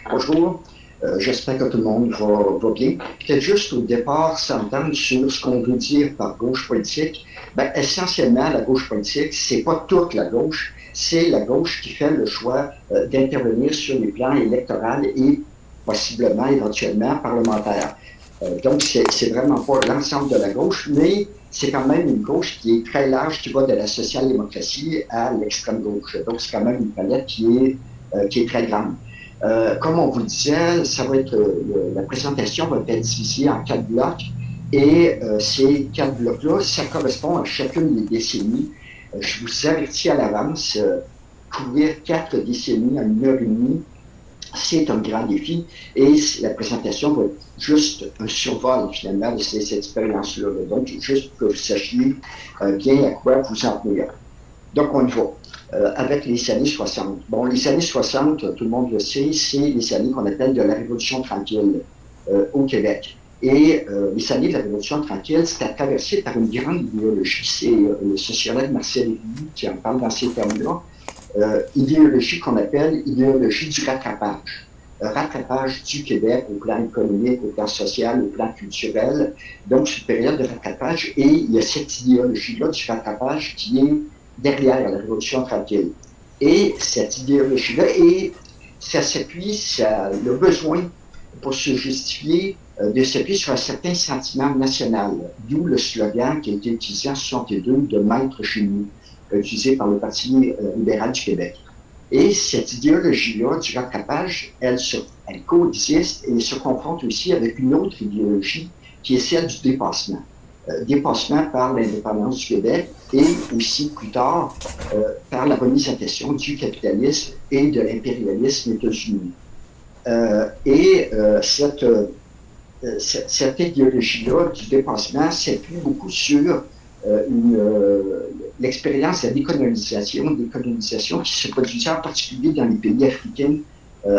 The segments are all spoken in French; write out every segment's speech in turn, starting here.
Bonjour, j'espère que tout le monde va bien. Peut-être juste au départ, s'entendre sur ce qu'on veut dire par gauche politique. Ben, essentiellement, la gauche politique, c'est pas toute la gauche, c'est la gauche qui fait le choix d'intervenir sur les plans électoraux et possiblement, éventuellement, parlementaires. Donc, c'est vraiment pas l'ensemble de la gauche, mais c'est quand même une gauche qui est très large, qui va de la social-démocratie à l'extrême gauche. Donc, c'est quand même une palette qui est très grande. Comme on vous le disait, ça va être la présentation va être divisée en 4 blocs et ces 4 blocs-là, ça correspond à chacune des décennies. Je vous avertis à l'avance, couvrir 4 décennies en 1 heure et demie, c'est un grand défi et la présentation va être juste un survol finalement de ces expériences-là. Donc, juste que vous sachiez bien à quoi vous en tenir. Donc, on y va. Avec les années 60. Bon, les années 60, tout le monde le sait, c'est les années qu'on appelle de la Révolution tranquille au Québec. Et les années de la Révolution tranquille, c'était traversé par une grande idéologie. C'est le sociologue Marcel Lévy qui en parle dans ces termes-là. Idéologie qu'on appelle idéologie du rattrapage. Rattrapage du Québec au plan économique, au plan social, au plan culturel. Donc, c'est une période de rattrapage et il y a cette idéologie-là du rattrapage qui est derrière la Révolution tranquille. Et cette idéologie-là, et ça s'appuie, le besoin pour se justifier de s'appuyer sur un certain sentiment national, d'où le slogan qui a été utilisé en 62 de Maître chez nous, utilisé par le Parti libéral du Québec. Et cette idéologie-là du rattrapage, elle coexiste et se confronte aussi avec une autre idéologie qui est celle du dépassement. Dépassement par l'indépendance du Québec et aussi plus tard par la remise en question du capitalisme et de l'impérialisme états-unien. Cette idéologie-là du dépassement s'appuie beaucoup sur l'expérience de la décolonisation qui se produisait en particulier dans les pays africains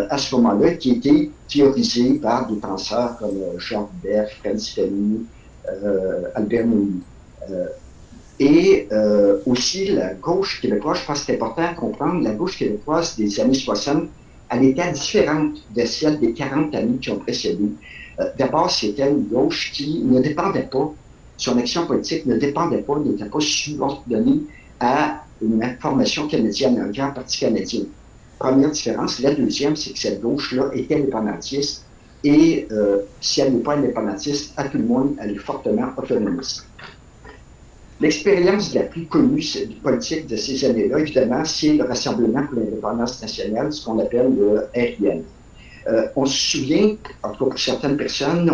à ce moment-là, qui était théorisée par des penseurs comme Jean Hubert, Franz Fanon, Albert Mouni. Aussi, la gauche québécoise, je pense que c'est important à comprendre, la gauche québécoise des années 60, elle était différente de celle des 40 années qui ont précédé. D'abord, c'était une gauche qui ne dépendait pas, son action politique ne dépendait pas, n'était pas subordonnée à une formation canadienne, un grand parti canadien. Première différence. La deuxième, c'est que cette gauche-là était indépendantiste et si elle n'est pas indépendantiste, à tout le monde, elle est fortement autonomiste. L'expérience la plus connue politique de ces années-là, évidemment, c'est le Rassemblement pour l'indépendance nationale, ce qu'on appelle le RIN. On se souvient, en tout cas pour certaines personnes,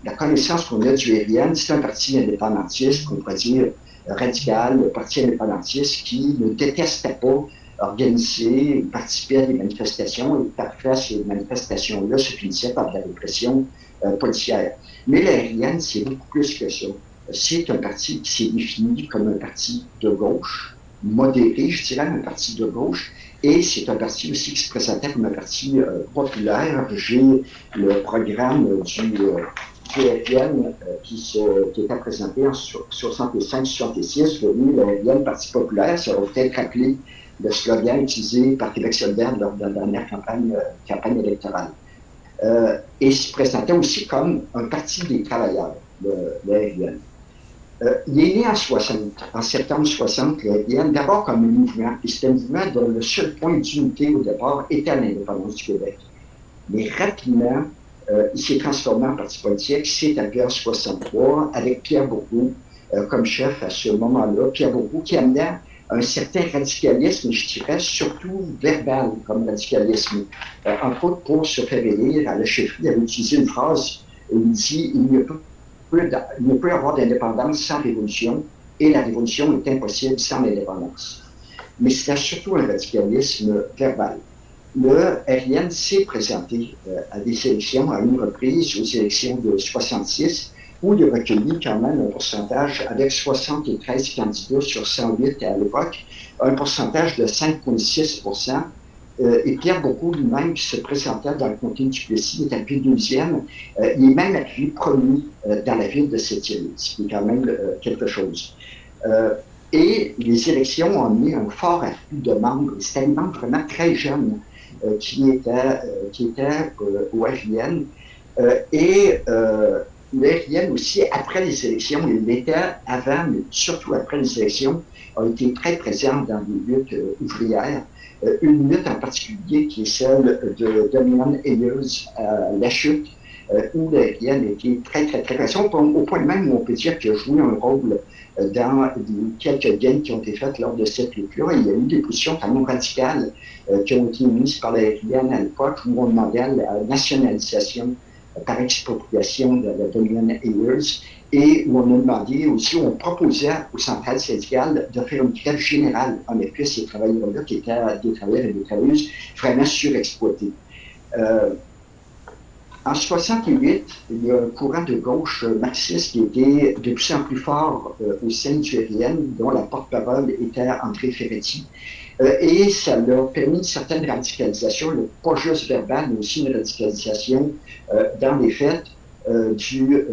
la connaissance qu'on a du RIN, c'est un parti indépendantiste, qu'on pourrait dire radical, un parti indépendantiste qui ne détestait pas organiser, participer à des manifestations, et parfois ces manifestations-là se finissaient par de la répression policière. Mais le RIN, c'est beaucoup plus que ça. C'est un parti qui s'est défini comme un parti de gauche, modéré, je dirais, un parti de gauche, et c'est un parti aussi qui se présentait comme un parti populaire. J'ai le programme du RIN qui était présenté en 65-66, le RIN Parti populaire. Ça va peut-être rappeler le slogan utilisé par Québec solidaire lors de la dernière campagne électorale. Et il se présentait aussi comme un parti des travailleurs, le RIN. Il est né en septembre 60, le RIN, d'abord comme un mouvement, et c'était un mouvement dont le seul point d'unité au départ était l'indépendance du Québec. Mais rapidement, il s'est transformé en parti politique, c'est appelé en 63, avec Pierre Bourgault comme chef à ce moment-là. Pierre Bourgault qui amenait un certain radicalisme, je dirais, surtout verbal comme radicalisme. Entre autres, pour se faire élire à la chefferie, il avait utilisé une phrase, il dit « il ne peut y avoir d'indépendance sans révolution, et la révolution est impossible sans l'indépendance. » Mais c'était surtout un radicalisme verbal. Le RIN s'est présenté à des élections, à une reprise, aux élections de 66, où il a recueilli quand même un pourcentage, avec 73 candidats sur 108 à l'époque, un pourcentage de 5,6%. Et Pierre Bourgault lui-même, qui se présentait dans le comté du Plessis, est appuyé deuxième. Il est même appuyé premier dans la ville de Sept-Îles, ce qui est quand même quelque chose. Et les élections ont amené un fort afflux de membres. C'était des membres vraiment très jeunes qui était au RIN. Le RIN aussi, après les élections, il l'était avant, mais surtout après les élections, a été très présent dans les luttes ouvrières. Une lutte en particulier qui est celle de Dominion Ayers à la chute, où le RIN était très, très, très présent, au point même où on peut dire qu'il a joué un rôle dans les quelques gains qui ont été faits lors de cette lutte-là. Il y a eu des positions vraiment radicales qui ont été mises par le RIN à l'époque, où on demandait la nationalisation par expropriation de la Dominion Ayers, et où on a demandé aussi, on proposait aux centrales syndicales de faire une grève générale en effet ces travailleurs-là qui étaient des travailleurs et des travailleuses vraiment surexploités. En 68, il y a un courant de gauche marxiste qui était de plus en plus fort au sein du RIN, dont la porte-parole était André Ferretti. Et ça leur permis une certaine radicalisation, pas juste verbale, mais aussi une radicalisation dans les faits du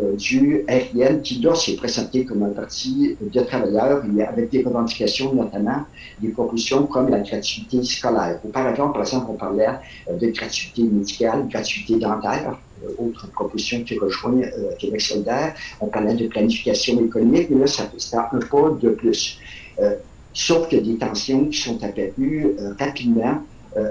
RIN, qui là s'est présenté comme un parti de travailleurs, avec des revendications, notamment des propositions comme la gratuité scolaire. Auparavant, par exemple, on parlait de gratuité médicale, gratuité dentaire, autre proposition qui rejoint Québec solidaire. On parlait de planification économique, mais là, c'est un pas de plus. Sauf que des tensions qui sont apparues rapidement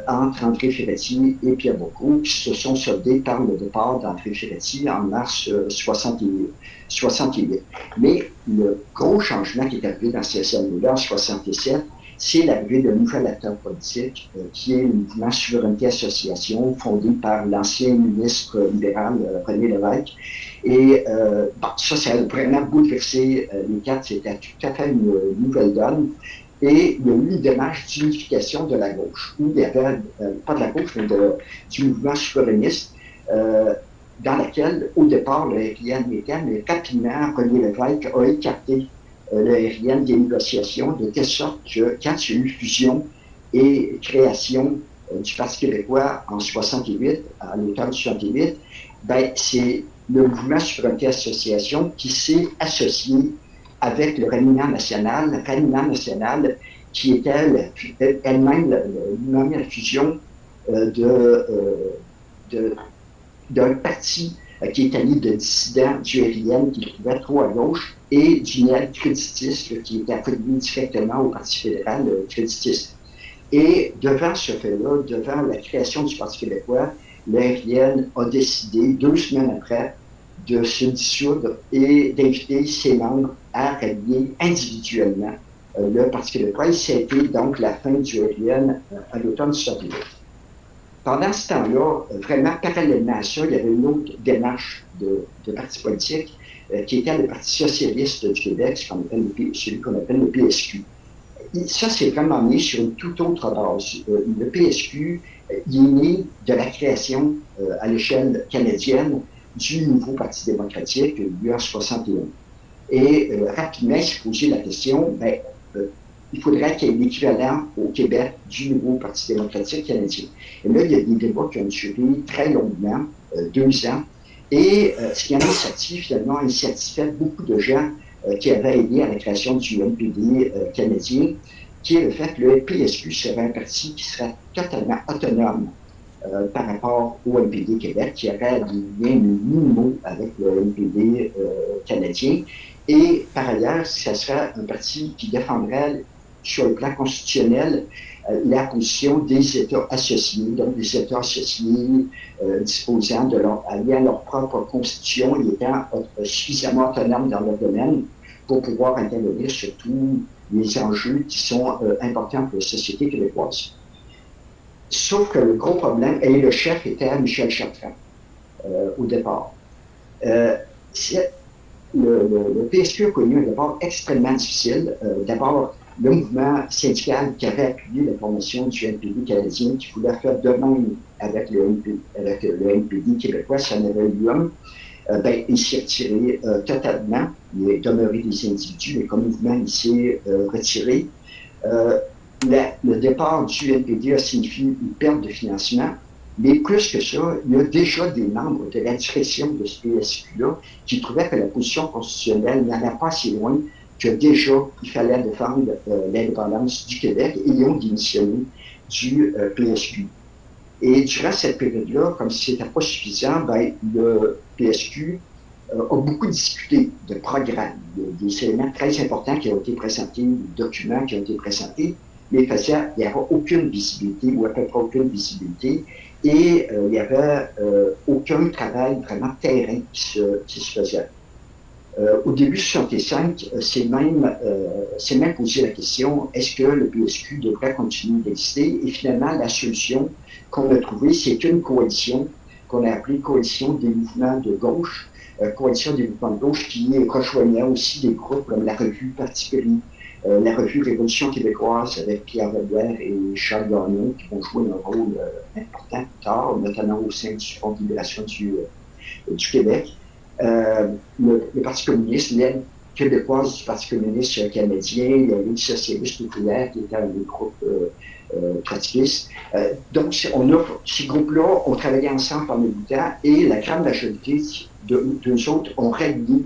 entre André Ferretti et Pierre Bourgault, qui se sont soldées par le départ d'André Ferretti en mars 68. Mais le gros changement qui est arrivé dans ces années-là, en 67, c'est l'arrivée d'un nouvel acteur politique qui est le mouvement Souveraineté Association, fondé par l'ancien ministre libéral René Lévesque. Et ça a vraiment bouleversé les cartes. C'était tout à fait une nouvelle donne. Et il y a eu une démarche d'unification de la gauche, où il y avait, pas de la gauche, mais du mouvement souverainiste, dans laquelle, au départ, le RIN était, mais rapidement, René Lévesque a écarté le RIN des négociations, de telle sorte que quand il y a eu fusion et création du Parti québécois en 68, à l'automne 68, ben, c'est le mouvement Souveraineté Association qui s'est associé avec le Ralliement national qui était elle-même la fusion d'un parti qui est allié de dissidents du RIN qui trouvait trop à gauche et d'une aile créditiste qui était affiliée directement au Parti fédéral créditiste. Et devant ce fait-là, devant la création du Parti québécois, le RIN a décidé, 2 semaines après, de se dissoudre et d'inviter ses membres à rallier individuellement le Parti québécois. Et ça a été donc la fin du RIN à l'automne 68. Pendant ce temps-là, vraiment parallèlement à ça, il y avait une autre démarche de parti politique qui était le Parti socialiste du Québec, celui qu'on appelle le PSQ. Et ça, c'est vraiment né sur une toute autre base. Le PSQ, il est né de la création à l'échelle canadienne du nouveau Parti démocratique, lui en 61. Et rapidement, il s'est posé la question, il faudrait qu'il y ait l'équivalent au Québec du nouveau Parti démocratique canadien. Et là, il y a des débats qui ont duré très longuement, 2 ans, et ce qui en est sorti, finalement, a satisfait beaucoup de gens qui avaient aidé à la création du NPD canadien, qui est le fait que le PSQ serait un parti qui serait totalement autonome par rapport au NPD Québec, qui aurait des liens minimaux avec le NPD canadien. Et par ailleurs, ce serait un parti qui défendrait sur le plan constitutionnel la position des États associés, donc des États associés disposant ayant leur propre constitution et étant suffisamment autonomes dans leur domaine pour pouvoir intervenir sur tous les enjeux qui sont importants pour la société québécoise. Sauf que le gros problème, et le chef était Michel Chartrand au départ. Le PSQ a connu un départ extrêmement difficile. D'abord, le mouvement syndical qui avait appuyé la formation du NPD canadien, qui voulait faire de même avec le NPD québécois, ça n'avait eu un. Il s'est retiré totalement. Il est demeuré des individus, mais comme mouvement, il s'est retiré. Le départ du NPD a signifié une perte de financement, mais plus que ça, il y a déjà des membres de la direction de ce PSQ-là qui trouvaient que la position constitutionnelle n'allait pas assez loin, que déjà il fallait défendre l'indépendance du Québec et ils ont démissionné du PSQ. Et durant cette période-là, comme si ce n'était pas suffisant, ben, le PSQ a beaucoup discuté de programmes, des éléments très importants qui ont été présentés, des documents qui ont été présentés, mais il n'y avait aucune visibilité ou à peu près aucune visibilité et il n'y avait aucun travail vraiment terrain qui se faisait. Au début 65, c'est même posé la question, est-ce que le PSQ devrait continuer d'exister? Et finalement, la solution qu'on a trouvée, c'est une coalition qu'on a appelée Coalition des mouvements de gauche, Coalition des mouvements de gauche qui rejoignait aussi des groupes comme la revue Parti pris, la revue Révolution québécoise avec Pierre Vallière et Charles Gagnon qui vont jouer un rôle important plus tard, notamment au sein du Front de libération du Québec. Le Parti communiste, l'aide québécoise du Parti communiste canadien, la Ligue socialiste ouvrière, qui était un des groupes trotskistes. Donc, ces groupes-là ont travaillé ensemble pendant bout de temps et la grande majorité d'eux autres ont rallié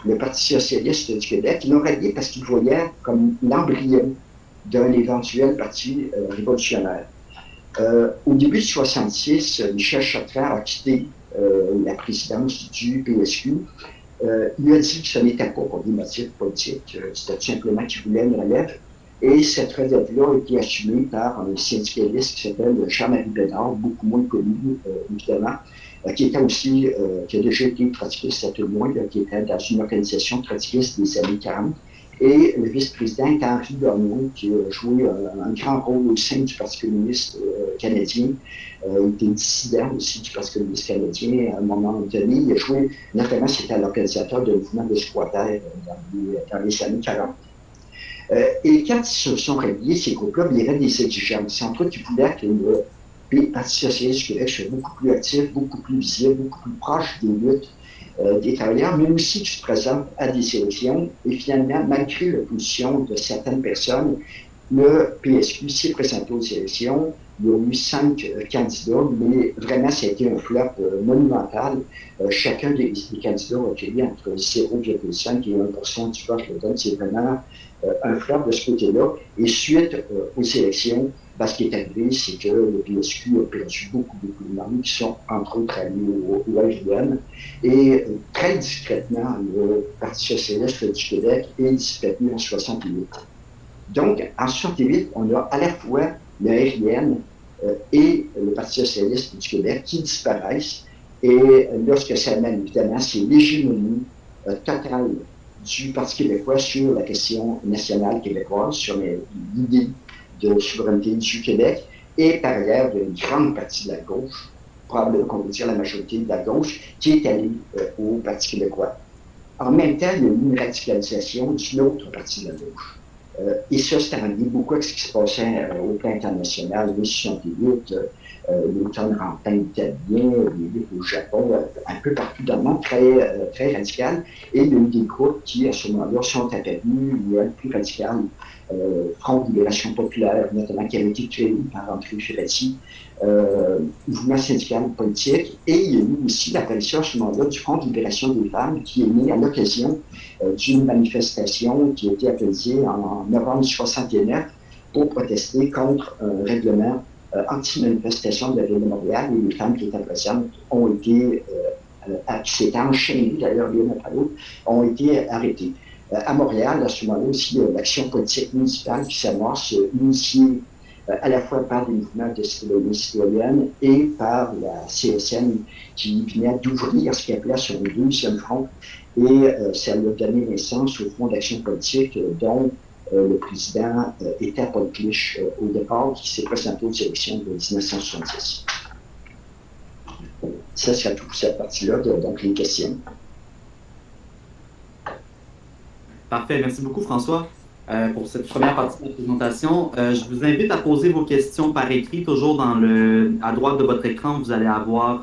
le Parti socialiste du Québec. Ils l'ont rallié parce qu'ils voyaient comme l'embryon d'un éventuel parti révolutionnaire. Au début de 1966, Michel Chartrand a quitté la présidence du PSQ. Il a dit que ce n'était pas pour des motifs politiques, c'était tout simplement qu'il voulait une relève. Et cette relève-là a été assumée par un syndicaliste qui s'appelle Jean-Marie Bédard, beaucoup moins connu, évidemment, qui était aussi, qui a déjà été trotskiste à tout le monde, qui était dans une organisation trotskiste des années 40. Et le vice-président est Henri Gagnon, qui a joué un grand rôle au sein du Parti communiste canadien. Il était dissident aussi du Parti communiste canadien à un moment donné. Il a joué, notamment, c'était l'organisateur d'un mouvement de squatters dans les années 40. Et quand ils se sont ralliés, ces groupes-là, il y avait des exigences. Entre autres, ils voulaient que le Parti socialiste du Québec soit beaucoup plus actif, beaucoup plus visible, beaucoup plus proche des luttes des travailleurs, mais aussi qui se présentent à des élections. Et finalement, malgré l'opposition de certaines personnes, le PSQ s'est présenté aux élections. Il y a eu 5 candidats, mais vraiment, ça a été un flop monumental. Chacun des candidats a accueilli entre 0,5 et 1% du vote. Donc, c'est vraiment un flop de ce côté-là. Et suite aux élections, ce qui est arrivé, c'est que le PSQ a perdu beaucoup de membres qui sont, entre autres, allés au RDM. Et très discrètement, le Parti socialiste du Québec est disparu en 68. Donc, en 68, on a à la fois le RIN et le Parti socialiste du Québec qui disparaissent. Et là, ce que ça amène, évidemment, c'est l'hégémonie totale du Parti québécois sur la question nationale québécoise, sur l'idée de souveraineté du Québec, et par ailleurs, d'une grande partie de la gauche, probablement qu'on peut dire la majorité de la gauche, qui est allée au Parti québécois. En même temps, il y a eu une radicalisation d'une autre partie de la gauche. Et ça, c'est en lien beaucoup avec ce qui se passait au plan international, les 68, l'automne rampant italien, les luttes au Japon, un peu partout dans le monde, très radical. Et il y a eu des groupes qui, à ce moment-là, sont apparus, le plus radical, Front de libération populaire, notamment, qui avait été créé par André Ferretti, mouvement syndical politique. Et il y a eu aussi l'apparition à ce moment-là du Front de libération des femmes, qui est né à l'occasion d'une manifestation qui a été appelée en novembre 1969 pour protester contre un règlement anti-manifestation de la ville de Montréal, et les femmes qui étaient présentes ont été, qui s'étaient enchaînées d'ailleurs l'une après l'autre, ont été arrêtées. À Montréal, à ce moment-là aussi, l'action politique municipale qui s'amorce, initiée à la fois par des mouvements de citoyennes et par la CSN qui venait d'ouvrir ce qu'il appelait son deuxième front. Et ça a donné naissance au Front d'action politique dont le président était Paul Clich au départ, qui s'est présenté aux élections de 1970. Ça sera tout pour cette partie-là, donc les questions. Parfait, merci beaucoup François pour cette première partie de la présentation. Je vous invite à poser vos questions par écrit, toujours à droite de votre écran, vous allez avoir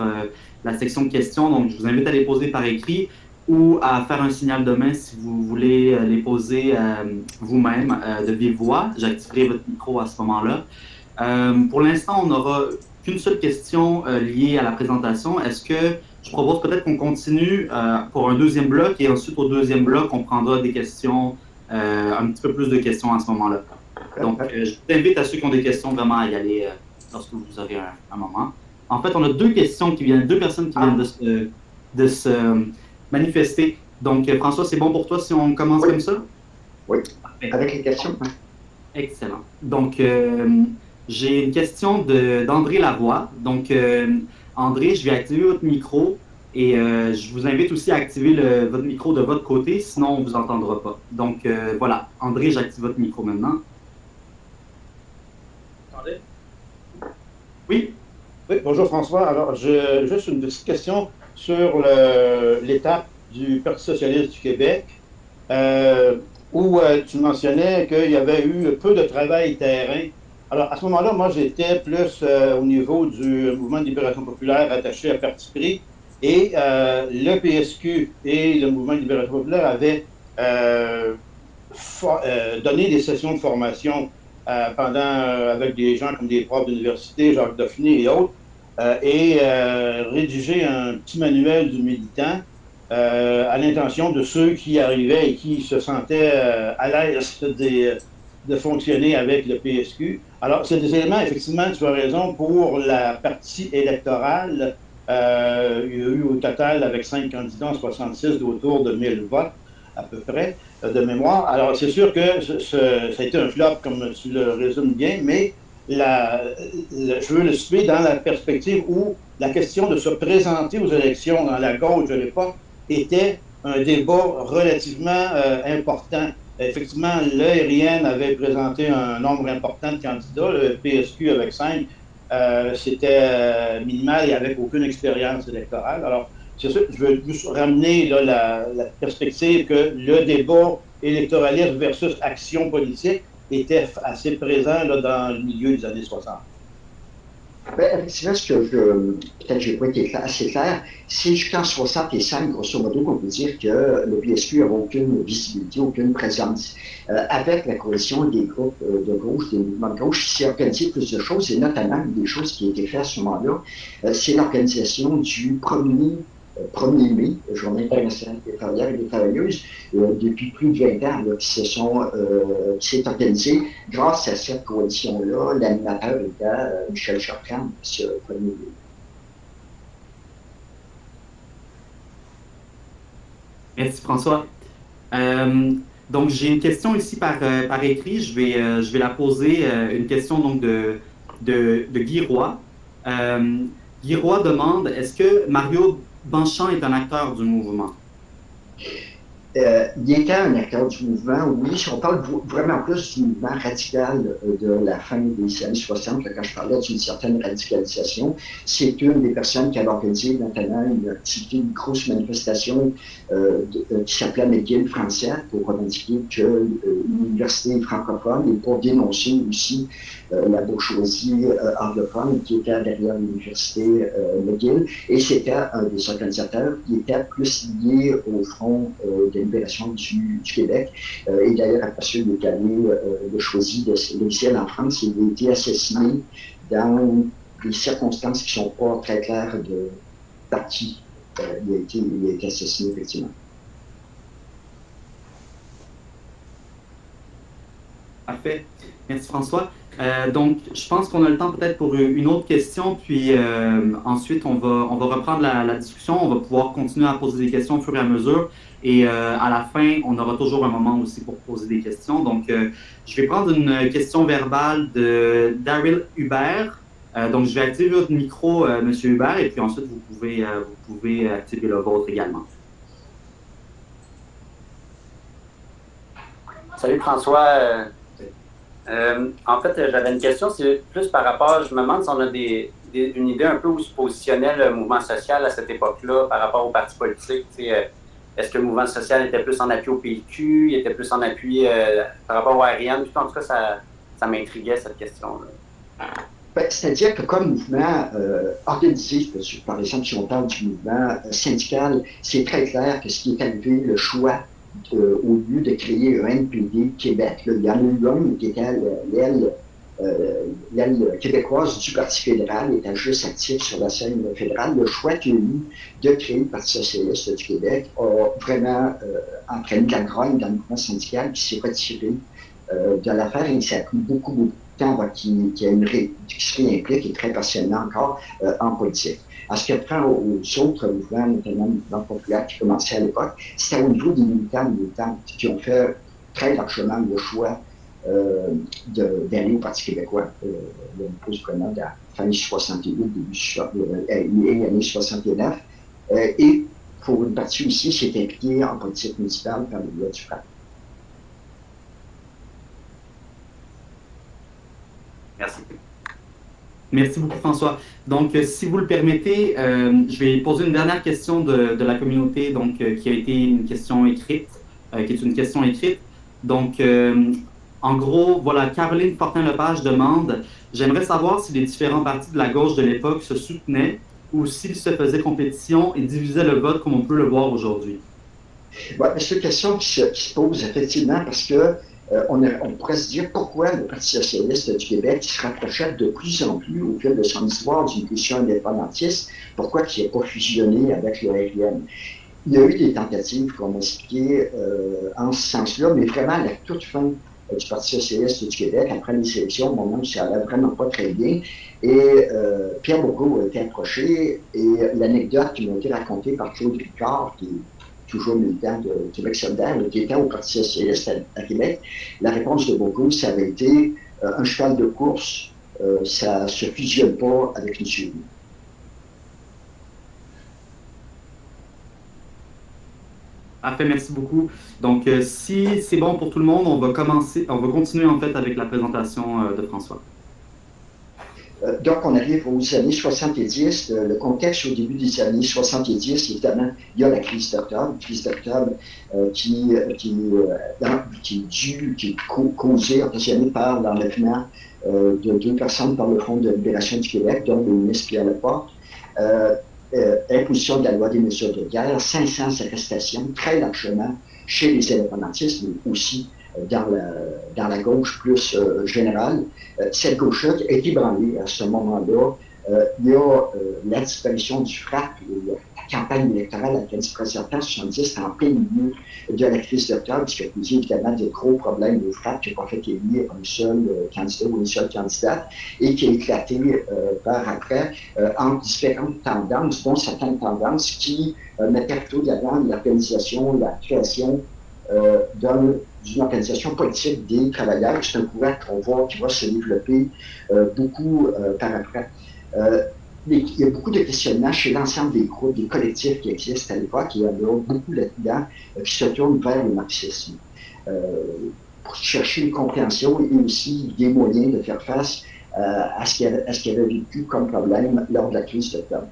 la section questions, donc je vous invite à les poser par écrit ou à faire un signal de main si vous voulez les poser vous-même de vive voix. J'activerai votre micro à ce moment-là. Pour l'instant, on n'aura qu'une seule question liée à la présentation. Est-ce que je propose peut-être qu'on continue pour un deuxième bloc et ensuite au deuxième bloc, on prendra des questions, un petit peu plus de questions à ce moment-là. Donc, je vous invite à ceux qui ont des questions vraiment à y aller lorsque vous aurez un moment. En fait, on a deux questions qui viennent, deux personnes qui viennent de se manifester. Donc, François, c'est bon pour toi si on commence Oui, comme ça? oui. Parfait. Avec les questions? Hein. Excellent. Donc, j'ai une question d'André Lavoie. Donc, André, je vais activer votre micro et je vous invite aussi à activer votre micro de votre côté, sinon on ne vous entendra pas. Donc, voilà. André, j'active votre micro maintenant. Attendez. Oui? Oui, bonjour François. Alors, juste une petite question sur l'étape du Parti socialiste du Québec, euh, où tu mentionnais qu'il y avait eu peu de travail terrain. Alors, à ce moment-là, moi, j'étais plus au niveau du Mouvement de libération populaire attaché à Parti pris, et le PSQ et le Mouvement de libération populaire avaient donné des sessions de formation avec des gens comme des profs d'université, Jacques Dauphiné et autres, et rédiger un petit manuel du militant à l'intention de ceux qui arrivaient et qui se sentaient à l'aise de fonctionner avec le PSQ. Alors, c'est des éléments, effectivement, tu as raison, pour la partie électorale. Il y a eu au total, avec 5 candidats, 66, d'autour de 1000 votes à peu près de mémoire. Alors, c'est sûr que ça a été un flop, comme tu le résumes bien, mais je veux le situer dans la perspective où la question de se présenter aux élections dans la gauche de l'époque était un débat relativement important. Effectivement, l'ARN avait présenté un nombre important de candidats, le PSQ avec 5, c'était minimal et avec aucune expérience électorale. Alors, c'est ça, je veux juste ramener là, la perspective que le débat électoraliste versus action politique était assez présent là, dans le milieu des années 60. Ben, effectivement, peut-être que je n'ai pas été assez clair, c'est jusqu'en 65, grosso modo, qu'on peut dire que le PSQ n'avait aucune visibilité, aucune présence. Avec la coalition des groupes de gauche, des mouvements de gauche, il s'est organisé plus de choses, et notamment une des choses qui a été faite à ce moment-là, c'est l'organisation du 1er mai, Journée internationale des travailleurs et des travailleuses, depuis plus de 20 ans, là, qui s'est organisée grâce à cette coalition-là. L'animateur était Michel Chartrand, ce 1er mai. Merci, François. Donc, j'ai une question ici par écrit. Je vais la poser, une question donc de Guy Roy. Guy Roy demande, est-ce que Mario Banchamp est un acteur du mouvement? Il était un acteur du mouvement, oui. Si on parle vraiment plus du mouvement radical de la fin des années 60, là, quand je parlais d'une certaine radicalisation, c'est une des personnes qui avait organisé notamment une grosse manifestation qui s'appelait McGill français pour revendiquer que l'université francophone et pour dénoncer aussi la bourgeoisie anglophone qui était derrière l'université McGill. Et c'était un des organisateurs qui était plus lié au front de libération du Québec. Et d'ailleurs, après ça, il est allé, il a choisi de l'exil en France. Il a été assassiné dans des circonstances qui ne sont pas très claires de par qui il a été assassiné, effectivement. Parfait. Merci, François. Donc, je pense qu'on a le temps peut-être pour une autre question, puis ensuite, on va reprendre la discussion. On va pouvoir continuer à poser des questions au fur et à mesure. Et à la fin, on aura toujours un moment aussi pour poser des questions. Donc, je vais prendre une question verbale de Daryl Hubert. Donc, je vais activer votre micro, M. Hubert, et puis ensuite, vous pouvez activer le vôtre également. Salut François. En fait, j'avais une question, c'est plus par rapport, je me demande si on a une idée un peu où se positionnait le mouvement social à cette époque-là par rapport aux partis politiques. Est-ce que le mouvement social était plus en appui au PQ, il était plus en appui par rapport au RN? En tout cas, ça m'intriguait cette question-là. Ben, c'est-à-dire que comme mouvement organisé, par exemple, si on parle du mouvement syndical, c'est très clair que ce qui est arrivé, le choix au lieu de créer un NPD Québec, là, il y en a eu un qui était l'aile québécoise du Parti fédéral, était juste actif sur la scène fédérale. Le choix qu'il y a eu de créer le Parti socialiste du Québec a vraiment entraîné la grogne dans le mouvement syndical qui s'est retiré de l'affaire et ça a pris beaucoup temps avant qu'il se réimplique et très partiellement encore en politique. En ce qui prend aux autres mouvements, notamment le mouvement populaire qui commençait à l'époque, c'était au niveau des militantes qui ont fait très largement le choix d'aller au Parti québécois. Il y a une pause prenante à fin 68, début années 69. Et pour une partie aussi, s'est impliqué en politique municipale par le loi du FRAP. Merci. Merci beaucoup, François. Donc, si vous le permettez, je vais poser une dernière question de la communauté, donc, qui a été une question écrite, qui est une question écrite. Donc, en gros, voilà, Caroline Fortin-Lepage demande « J'aimerais savoir si les différents partis de la gauche de l'époque se soutenaient ou s'ils se faisaient compétition et divisaient le vote comme on peut le voir aujourd'hui. » C'est une question qui se pose effectivement parce que on pourrait se dire pourquoi le Parti socialiste du Québec se rapprochait de plus en plus au fil de son histoire d'une position indépendantiste, pourquoi il n'a pas fusionné avec le RIM. Il y a eu des tentatives, comme on expliqué, en ce sens-là, mais vraiment à la toute fin du Parti socialiste du Québec, après les élections, au moment où ça allait vraiment pas très bien, et Pierre Bourgault a été approché, et l'anecdote qui m'a été racontée par Claude Ricard, qui est toujours militant de Québec solidaire, qui était au Parti socialiste à Québec, la réponse de Bourgault, ça avait été un cheval de course, ça ne se fusionne pas avec une souris. Parfait, merci beaucoup. Donc, si c'est bon pour tout le monde, on va continuer en fait avec la présentation de François. Donc, on arrive aux années 70. Le contexte au début des années 70, évidemment, il y a la crise d'octobre. Crise d'octobre qui est causée, occasionnée par l'enlèvement de 2 personnes par le Front de libération du Québec, dont le ministre Pierre Laporte. Imposition de la loi des mesures de guerre, 500 arrestations, très largement chez les indépendantistes, mais aussi dans la gauche plus générale. Cette gauche-là a été ébranlée à ce moment-là. Il y a la disparition du FRAP, la campagne électorale à laquelle se présentait en 70 en plein milieu de la crise d'octobre, ce qui a posé évidemment de gros problèmes au FRAP, qui n'a pas fait élire un seul candidat ou une seule candidate, et qui a éclaté par après en différentes tendances, dont certaines tendances qui mettaient plutôt de l'avant l'organisation, la création d'une organisation politique des travailleurs. C'est un courant qu'on voit qui va se développer beaucoup par après. Il y a beaucoup de questionnements chez l'ensemble des groupes, des collectifs qui existent à l'époque, et il y en a beaucoup là-dedans qui se tournent vers le marxisme pour chercher une compréhension et aussi des moyens de faire face à ce qu'il avait vécu comme problème lors de la crise d'octobre.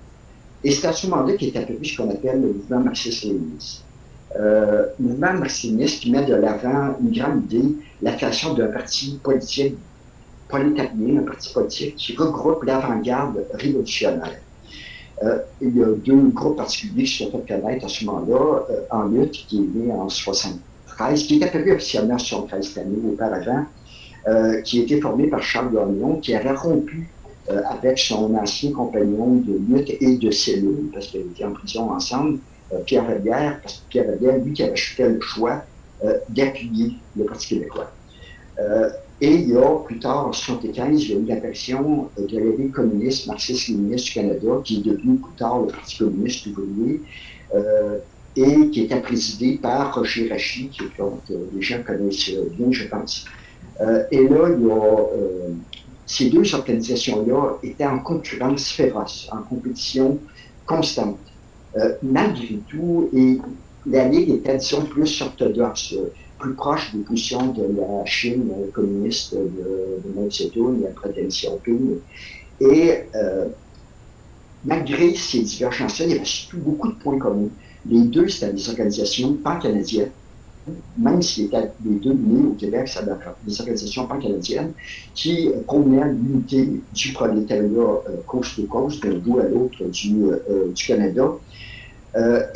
Et c'est à ce moment-là qu'est apparu ce qu'on appelle le mouvement marxiste-léniniste. Mouvement marxiste qui met de l'avant une grande idée, la création d'un parti politique prolétarien, un parti politique qui regroupe l'avant-garde révolutionnaire. Il y a 2 groupes particuliers qui se sont fait connaître à ce moment-là. En lutte, qui est né en 73, qui est apparu officiellement en 73 années auparavant, qui a été formé par Charles Gagnon, qui avait rompu avec son ancien compagnon de lutte et de cellule, parce qu'ils étaient en prison ensemble, Pierre Vallière, parce que Pierre Vallière, lui, qui avait fait le choix d'appuyer le Parti québécois. Et il y a, plus tard, en 1975, il y a eu l'apparition de la Ligue communiste marxiste-léniniste du Canada, qui est devenu plus tard le Parti communiste ouvrier, et qui était présidé par Roger Rachy, que les gens connaissent bien, je pense. Et là, il y a, ces 2 organisations-là étaient en concurrence féroce, en compétition constante. Malgré tout, et la Ligue était, disons, plus orthodoxe, plus proche des positions de la Chine communiste de Mao Zedong et après Deng Xiaoping. Et malgré ces divergences-là, il y avait surtout beaucoup de points communs. Les 2, c'était des organisations pan-canadiennes, même s'ils étaient les 2 nés au Québec, ça doit être des organisations pan-canadiennes qui prônaient l'unité du prolétariat coast to coast, d'un bout à l'autre du Canada,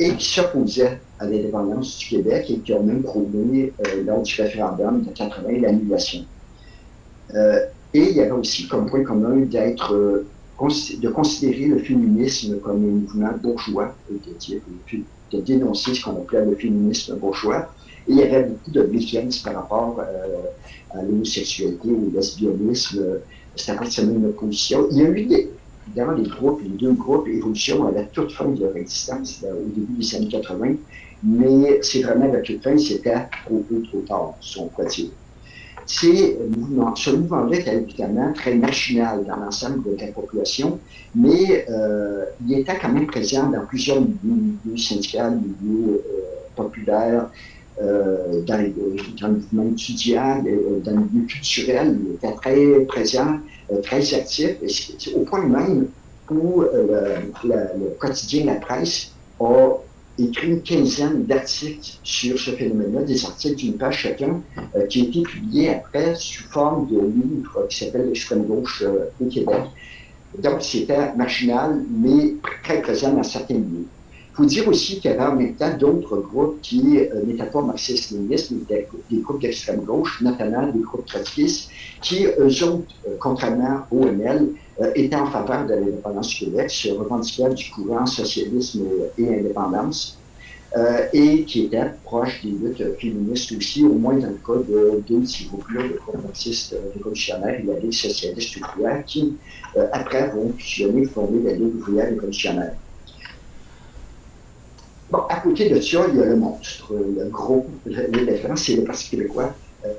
et qui s'opposaient à l'indépendance du Québec et qui ont même prôné lors du référendum de 80 l'annulation. Et il y avait aussi comme point commun de considérer le féminisme comme un mouvement bourgeois, de dénoncer ce qu'on appelait le féminisme bourgeois, Et il y avait beaucoup de méfiance par rapport à l'homosexualité, au lesbianisme. C'était pas seulement une opposition. Il y a eu dans les deux groupes, Évolution à la toute fin de leur existence, au début des années 80, mais c'est vraiment la toute fin, c'était trop peu, trop tard, si on peut dire. Ce mouvement-là était évidemment très marginal dans l'ensemble de la population, mais il était quand même présent dans plusieurs milieux syndicaux, milieux populaires, dans le mouvement étudiant, dans le milieu culturel. Il était très présent, très actif, au point même où le quotidien La Presse a écrit une quinzaine d'articles sur ce phénomène-là, des articles d'une page chacun, qui ont été publiés après sous forme de livre qui s'appelle L'extrême gauche au Québec. Donc, c'était marginal, mais très présent dans certains milieux. Il faut dire aussi qu'il y avait en même temps d'autres groupes qui n'étaient pas marxistes-léninistes, mais des groupes d'extrême gauche, notamment des groupes trotskistes, qui, eux autres, contrairement au ONL, étaient en faveur de l'indépendance du Québec, se revendiquaient du courant socialisme et indépendance, et qui étaient proches des luttes féministes aussi, au moins dans le cas de deux de ces groupes-là, le groupe marxiste révolutionnaire et la Ligue socialiste ouvrière, qui, après, vont fusionner, former la Ligue ouvrière révolutionnaire. Bon, à côté de ça, il y a le monstre, le gros, l'éléphant, c'est le Parti québécois,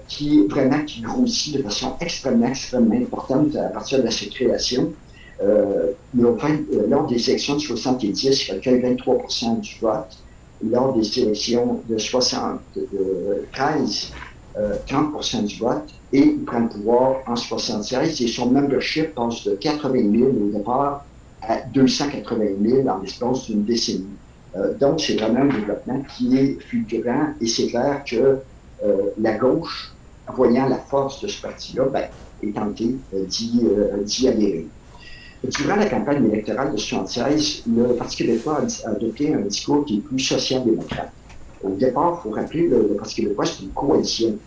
qui grossit de façon extrêmement importante à partir de sa création. Lors des élections de 70, il recueille 23% du vote. Lors des élections de 73, 30% du vote. Et il prend le pouvoir en 76 et son membership passe de 80 000 au départ à 280 000 en l'espace d'une décennie. Donc, c'est vraiment un développement qui est fulgurant et c'est clair que la gauche, voyant la force de ce parti-là, est tentée d'y adhérer. Durant la campagne électorale de 1976, le Parti québécois a adopté un discours qui est plus social-démocrate. Au départ, il faut rappeler, le Parti québécois, c'est une coalition.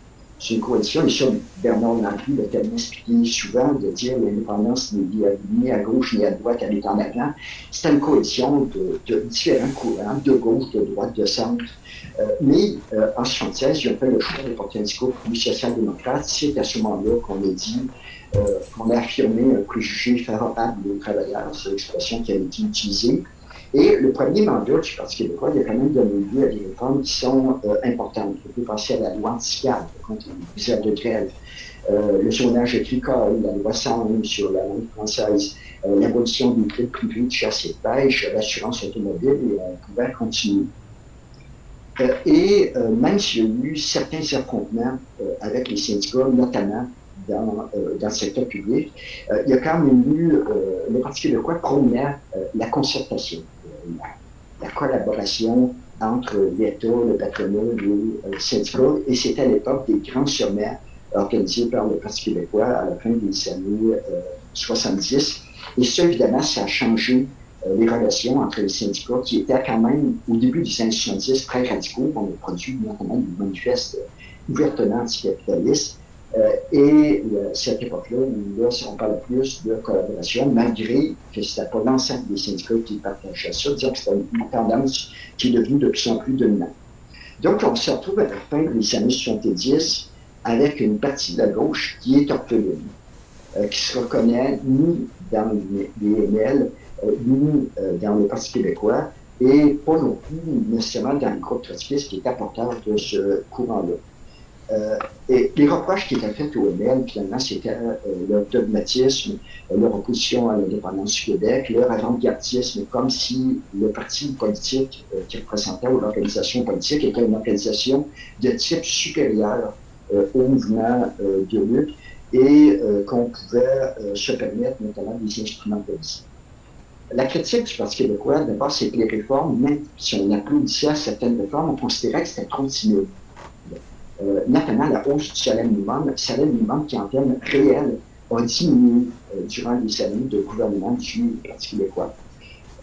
C'est une coalition, et ça, Bernard Landry l'a tellement expliqué souvent, de dire l'indépendance n'est ni à gauche ni à droite, elle est en avant. C'est une coalition de différents courants, de gauche, de droite, de centre. Mais en 1976, ils ont fait le choix de porter un discours plus social-démocrate. C'est à ce moment-là qu'on a dit, qu'on a affirmé un préjugé favorable aux travailleurs, c'est l'expression qui a été utilisée. Et le premier mandat du Parti québécois, il a quand même donné lieu à des réformes qui sont importantes. On peut penser à la loi anti-CAD contre les heures de grève, le zonage agricole, la loi 101 sur la langue française, l'abolition des clubs privés de chasse et de pêche, l'assurance automobile, et on pouvait continuer. Même s'il y a eu certains affrontements avec les syndicats, notamment dans le secteur public, il y a quand même eu, le Parti québécois prônait la concertation, la collaboration entre l'État, le patronat et les syndicats, et c'était à l'époque des grands sommets organisés par le Parti québécois à la fin des années 70. Et ça, évidemment, ça a changé les relations entre les syndicats qui étaient quand même, au début des années 70, très radicaux. On a produit notamment des manifestes ouvertement anticapitalistes. Cette époque-là, là, on parle plus de collaboration, malgré que ce n'était pas l'ensemble des syndicats qui partageaient ça, disons que c'était une tendance qui est devenue de plus en plus dominante. Donc, on se retrouve à la fin des années 70 avec une partie de la gauche qui est orpheline, qui se reconnaît ni dans les NL, ni dans le Parti québécois, et pas non plus nécessairement dans le groupe trotskiste qui est apporteur de ce courant-là. Et les reproches qui étaient faits au NL, finalement, c'était leur dogmatisme, leur opposition à l'indépendance du Québec, leur avant-gardisme, comme si le parti politique qui représentait ou l'organisation politique était une organisation de type supérieur au mouvement de lutte et qu'on pouvait se permettre notamment des instruments politiques. La critique du Parti québécois, d'abord, c'est que les réformes, même si on applaudissait à certaines réformes, on considérait que c'était trop timide. Notamment la hausse du salaire minimum qui en termes réels a diminué durant les années de gouvernement du Parti québécois.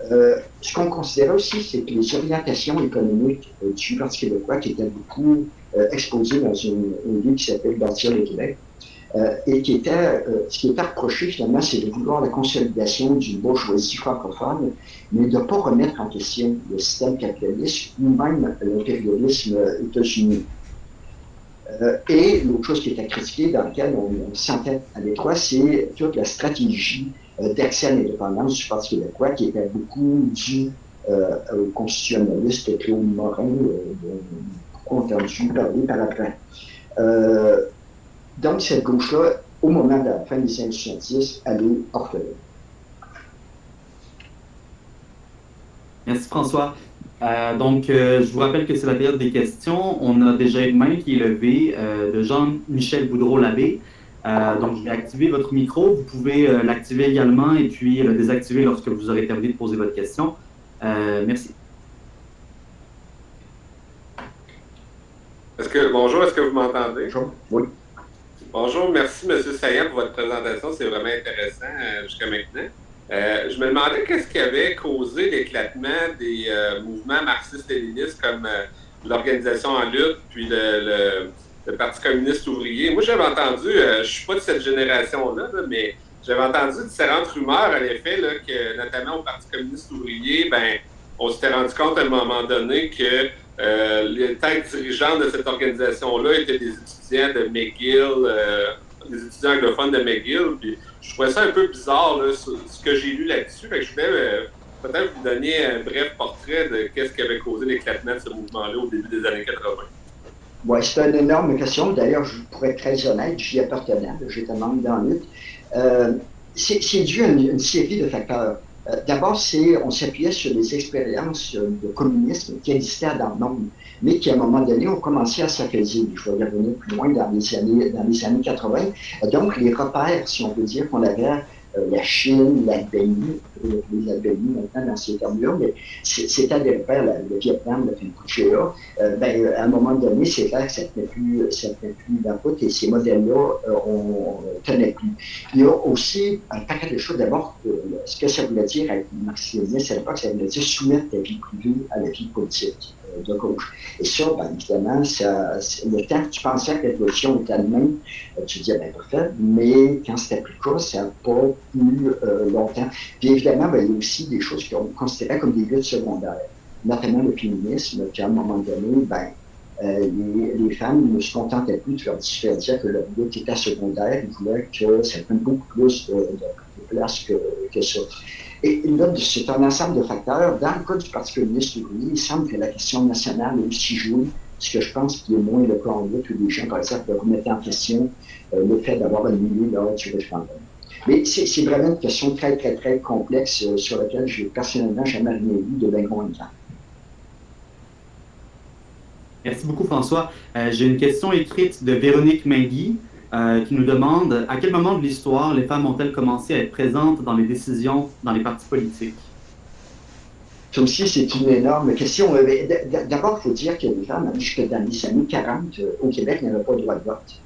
Ce qu'on considérait aussi, c'est que les orientations économiques du Parti québécois qui étaient beaucoup exposées dans une ligne qui s'appelle Bâtir le Québec, et qui était, ce qui était reproché finalement, c'est de vouloir la consolidation d'une bourgeoisie francophone, mais de ne pas remettre en question le système capitaliste ou même l'impérialisme états-unien. Et l'autre chose qui était critiquée, dans laquelle on se sentait à l'étroit, c'est toute la stratégie d'accès à l'indépendance du Parti québécois, qui était beaucoup due au constitutionnaliste Claude Morin, beaucoup entendu parler par après. Donc, cette gauche-là, au moment de la fin des années 70, elle est orpheline. Merci François. Je vous rappelle que c'est la période des questions. On a déjà une main qui est levée de Jean-Michel Boudreau-Labbé. Donc, je vais activer votre micro. Vous pouvez l'activer également et puis le désactiver lorsque vous aurez terminé de poser votre question. Merci. Bonjour, est-ce que vous m'entendez? Bonjour, oui. Bonjour, merci M. Saillant pour votre présentation. C'est vraiment intéressant jusqu'à maintenant. Je me demandais qu'est-ce qui avait causé l'éclatement des mouvements marxistes-léninistes comme l'Organisation en lutte, puis le Parti communiste ouvrier. Moi, j'avais entendu, je ne suis pas de cette génération-là, mais j'avais entendu différentes rumeurs à l'effet que, notamment au Parti communiste ouvrier, on s'était rendu compte à un moment donné que les têtes dirigeantes de cette organisation-là étaient des étudiants de McGill, des étudiants anglophones de McGill. Puis je trouvais ça un peu bizarre, là, ce que j'ai lu là-dessus. Fait que je voulais peut-être vous donner un bref portrait de qu'est-ce qui avait causé l'éclatement de ce mouvement-là au début des années 80. Oui, c'est une énorme question. D'ailleurs, pour être très honnête, j'y appartenais. J'étais membre dans la lutte. C'est dû à une série de facteurs. D'abord, on s'appuyait sur des expériences de communisme qui existaient dans le monde, mais qui, à un moment donné, ont commencé à s'affaisir. Je vais y revenir plus loin dans les années 80. Donc, les repères, si on peut dire, qu'on avait, la Chine, l'Albanie, les Albanies maintenant dans ces termes-là, mais c'était des repères, le Vietnam, le Kampuchea. À un moment donné, c'est clair que ça ne tenait plus la route et ces modèles-là, on ne tenait plus. Il y a aussi un paquet de choses. D'abord, ce que ça voulait dire avec le marxisme à l'époque, ça voulait dire soumettre la vie privée à la vie politique de gauche. Et ça, évidemment, le temps que tu pensais que l'évolution était elle-même, tu disais, parfait, mais quand c'était plus le cas, ça n'a pas eu longtemps. Puis évidemment, il y a aussi des choses qu'on considérait comme des luttes secondaires, notamment le féminisme, qui à un moment donné, les femmes ne se contentaient plus de faire dire que leur lutte était secondaire, ils voulaient que ça prenne beaucoup plus de place que ça. Et là, c'est un ensemble de facteurs. Dans le cas du Parti communiste ouvrier, il semble que la question nationale a aussi joué, ce que je pense qui est moins le cas en lutte, où les gens, par exemple, remettaient en question le fait d'avoir annulé l'ordre du référendum. Mais c'est vraiment une question très, très, très complexe sur laquelle je n'ai personnellement jamais rien vu de bien convaincant. Merci beaucoup, François. J'ai une question écrite de Véronique Mingui qui nous demande à quel moment de l'histoire les femmes ont-elles commencé à être présentes dans les décisions dans les partis politiques? Ça aussi, c'est une énorme question. D'abord, il faut dire que les femmes, jusque dans les années 40, au Québec, n'avaient pas le droit de vote.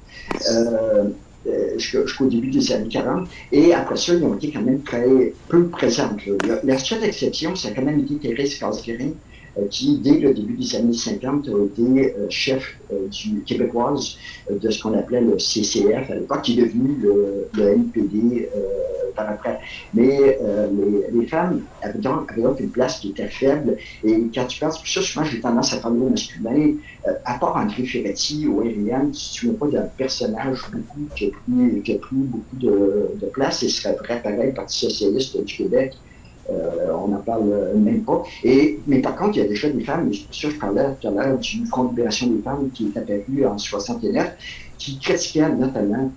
Jusqu'au début des années 40. Et après ça, ils ont été quand même très peu présentes. La seule exception, ça a quand même été Thérèse Casgrain, qui, dès le début des années 50, a été chef québécoise de ce qu'on appelait le CCF à l'époque, qui est devenu le NPD par après. Mais les femmes avaient donc une place qui était faible. Et quand tu penses, puis ça, souvent, j'ai tendance à parler au masculin, à part André Ferretti ou Ariane, tu ne te souviens pas d'un personnage qui a pris beaucoup de place et serait vrai pareil, Parti socialiste du Québec. On n'en parle même pas. Mais par contre, il y a déjà des femmes, et c'est pour ça que je parlais tout à l'heure du Front de libération des femmes qui est apparu en 69, qui critiquaient notamment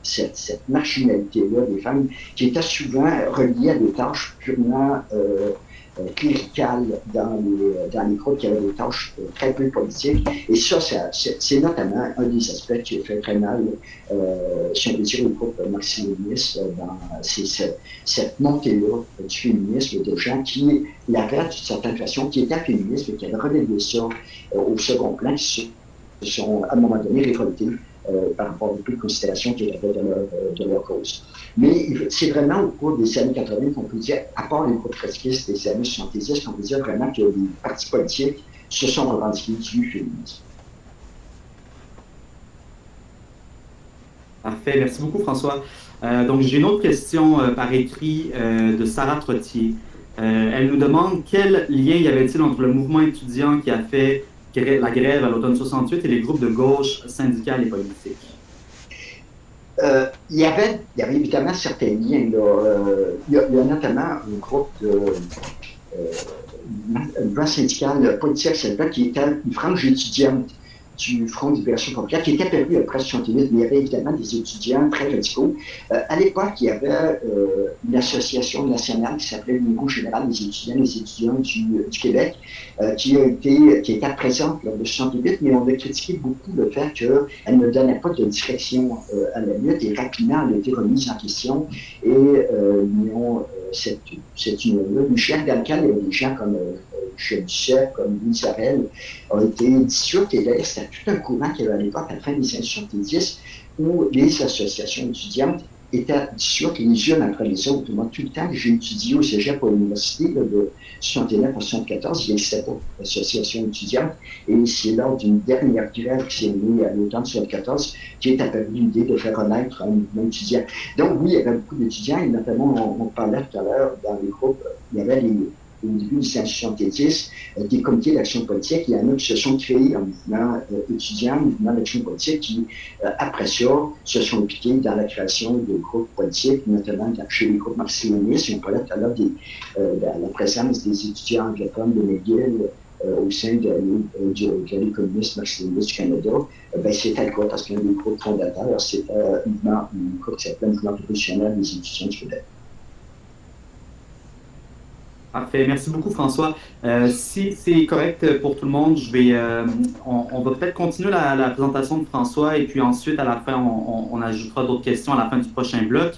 cette marginalité-là des femmes, qui étaient souvent reliées à des tâches purement cléricales dans les groupes qui avaient des tâches très peu politiques. Et ça c'est notamment un des aspects qui a fait très mal, si on peut dire, au groupe marxiste-léniniste dans cette montée-là du féminisme, de gens qui l'avaient d'une certaine façon, qui étaient féministes, mais qui avaient relégué ça au second plan, qui se sont à un moment donné révoltés par rapport à beaucoup de considérations qui étaient de leur cause. Mais c'est vraiment au cours des années 80 qu'on peut dire, à part les groupes trotskistes des années 70, qu'on peut dire vraiment que les partis politiques se sont revendiqués du féminisme. Parfait, merci beaucoup François. Donc j'ai une autre question par écrit de Sarah Trottier. Elle nous demande quel lien y avait-il entre le mouvement étudiant qui a fait la grève à l'automne 68 et les groupes de gauche syndicales et politiques? Il y avait évidemment certains liens. Il y a notamment un groupe un mouvement syndical politique qui était une frange étudiante du Front de libération populaire, qui était apparu après 68, mais il y avait évidemment des étudiants très radicaux. À l'époque, il y avait une association nationale qui s'appelait l'Union générale des étudiants du Québec, qui était présente lors de 68, mais on a critiqué beaucoup le fait qu'elle ne donnait pas de direction à la lutte, et rapidement, elle a été remise en question, et cette union-là, une chef dans laquelle il y avait des gens comme Michel Duceppe, comme Louis Sorel, ont été dissoutes. Et d'ailleurs, c'était tout un courant qu'il y avait à l'époque, à la fin des années 70, où les associations étudiantes étaient dissoutes les unes après les autres. Moi, tout le temps que j'ai étudié au cégep à l'université, de 69 à 74, il n'existait pas d'association étudiante. Et c'est lors d'une dernière grève qui s'est menée à l'automne 74 qui est apparue l'idée de faire renaître un mouvement étudiant. Donc oui, il y avait beaucoup d'étudiants, et notamment, on parlait tout à l'heure dans les groupes, il y avait au début des années 70, des comités d'action politique. Il y en a qui se sont créés en mouvement étudiant, un mouvement d'action politique, qui, après ça, se sont impliqués dans la création de groupes politiques, notamment chez les groupes marxistes-léninistes. On parlait tout à l'heure de la présence des étudiants anglophones de McGill au sein de la Ligue communiste marxiste-léniniste du Canada. C'était le cas parce qu'un des groupes fondateurs, c'était un groupe qui s'appelait le Mouvement révolutionnaire des étudiants du Québec. Parfait. Merci beaucoup, François. Si c'est correct pour tout le monde, on va peut-être continuer la présentation de François, et puis ensuite, à la fin, on ajoutera d'autres questions à la fin du prochain bloc.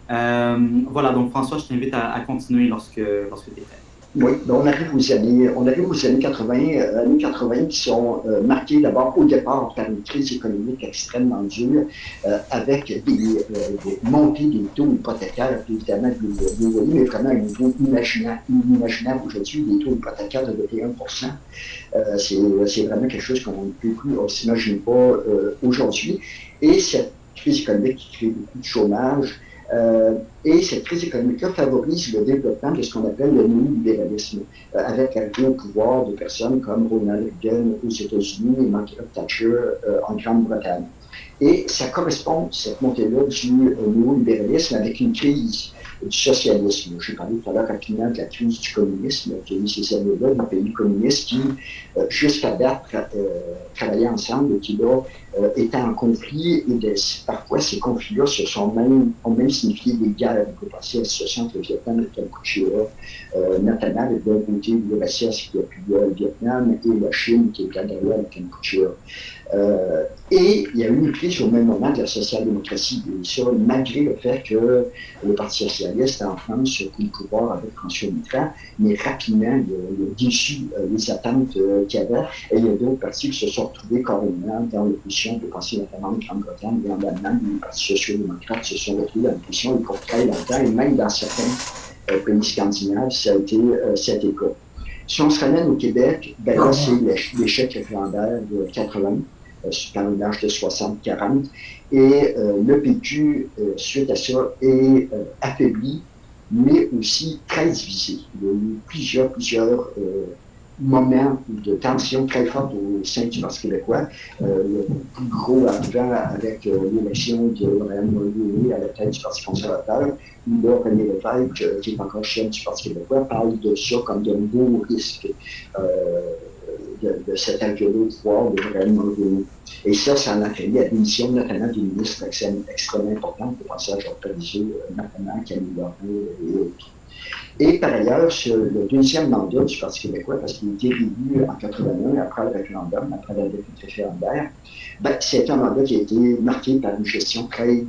Voilà, donc François, je t'invite à continuer lorsque tu es prêt. Oui, on arrive aux années 80, qui sont marquées d'abord au départ par une crise économique extrêmement dure, avec des montées des taux hypothécaires, évidemment, vous voyez, mais vraiment un niveau inimaginable aujourd'hui, des taux hypothécaires de 21%. C'est vraiment quelque chose qu'on ne peut plus, on ne s'imagine pas aujourd'hui. Et cette crise économique qui crée beaucoup de chômage, et cette crise économique-là favorise le développement de ce qu'on appelle le néolibéralisme, avec l'arrivée au pouvoir de personnes comme Ronald Reagan aux États-Unis et Margaret Thatcher en Grande-Bretagne. Et ça correspond, cette montée-là du néolibéralisme, avec une crise du socialisme. J'ai parlé tout à l'heure rapidement de la crise du communisme, qui a eu ces années-là, des pays communistes qui, jusqu'à date, travaillaient ensemble et qui, là, étaient en conflit, et parfois ces conflits-là ont même signifié des guerres. On peut penser à la situation entre le Vietnam et le Kampuchea, notamment avec d'un côté l'URSS qui appuyait le Vietnam et la Chine qui était derrière le Kampuchea. Et il y a eu une crise au même moment de la social-démocratie, et ça, malgré le fait que le Parti socialiste en France a pris le pouvoir avec François Mitterrand, mais rapidement, il a déçu les attentes qu'il y avait, et il y a d'autres partis qui se sont retrouvés carrément dans l'opposition. On peut penser notamment en Grande-Bretagne et en Allemagne, où les partis sociaux-démocrates se sont retrouvés dans l'opposition, et pour très longtemps, et même dans certains pays scandinaves, ça a été cet cas. Si on se ramène au Québec, là, c'est l'échec référendaire de 80, par l'âge de 60-40, et le PQ, suite à ça, est affaibli, mais aussi très divisé. Il y a eu plusieurs moments de tension très forte au sein du Parti québécois. Le plus gros arrivant avec l'élection de Mme Mulroney à la tête du Parti conservateur, où là, René Lévesque, qui est encore chef du Parti québécois, parle de ça comme d'un beau risque de cette arrivée au pouvoir de Mme Mulroney. Et ça en a entraîné la démission notamment des ministres extrêmement importants, pour penser à Georges Parizeau, notamment Camille Lorrain et autres. Et par ailleurs, le deuxième mandat du Parti québécois, parce qu'il a été élu en 81, après le référendum, après la défaite référendaire, c'est un mandat qui a été marqué par une gestion très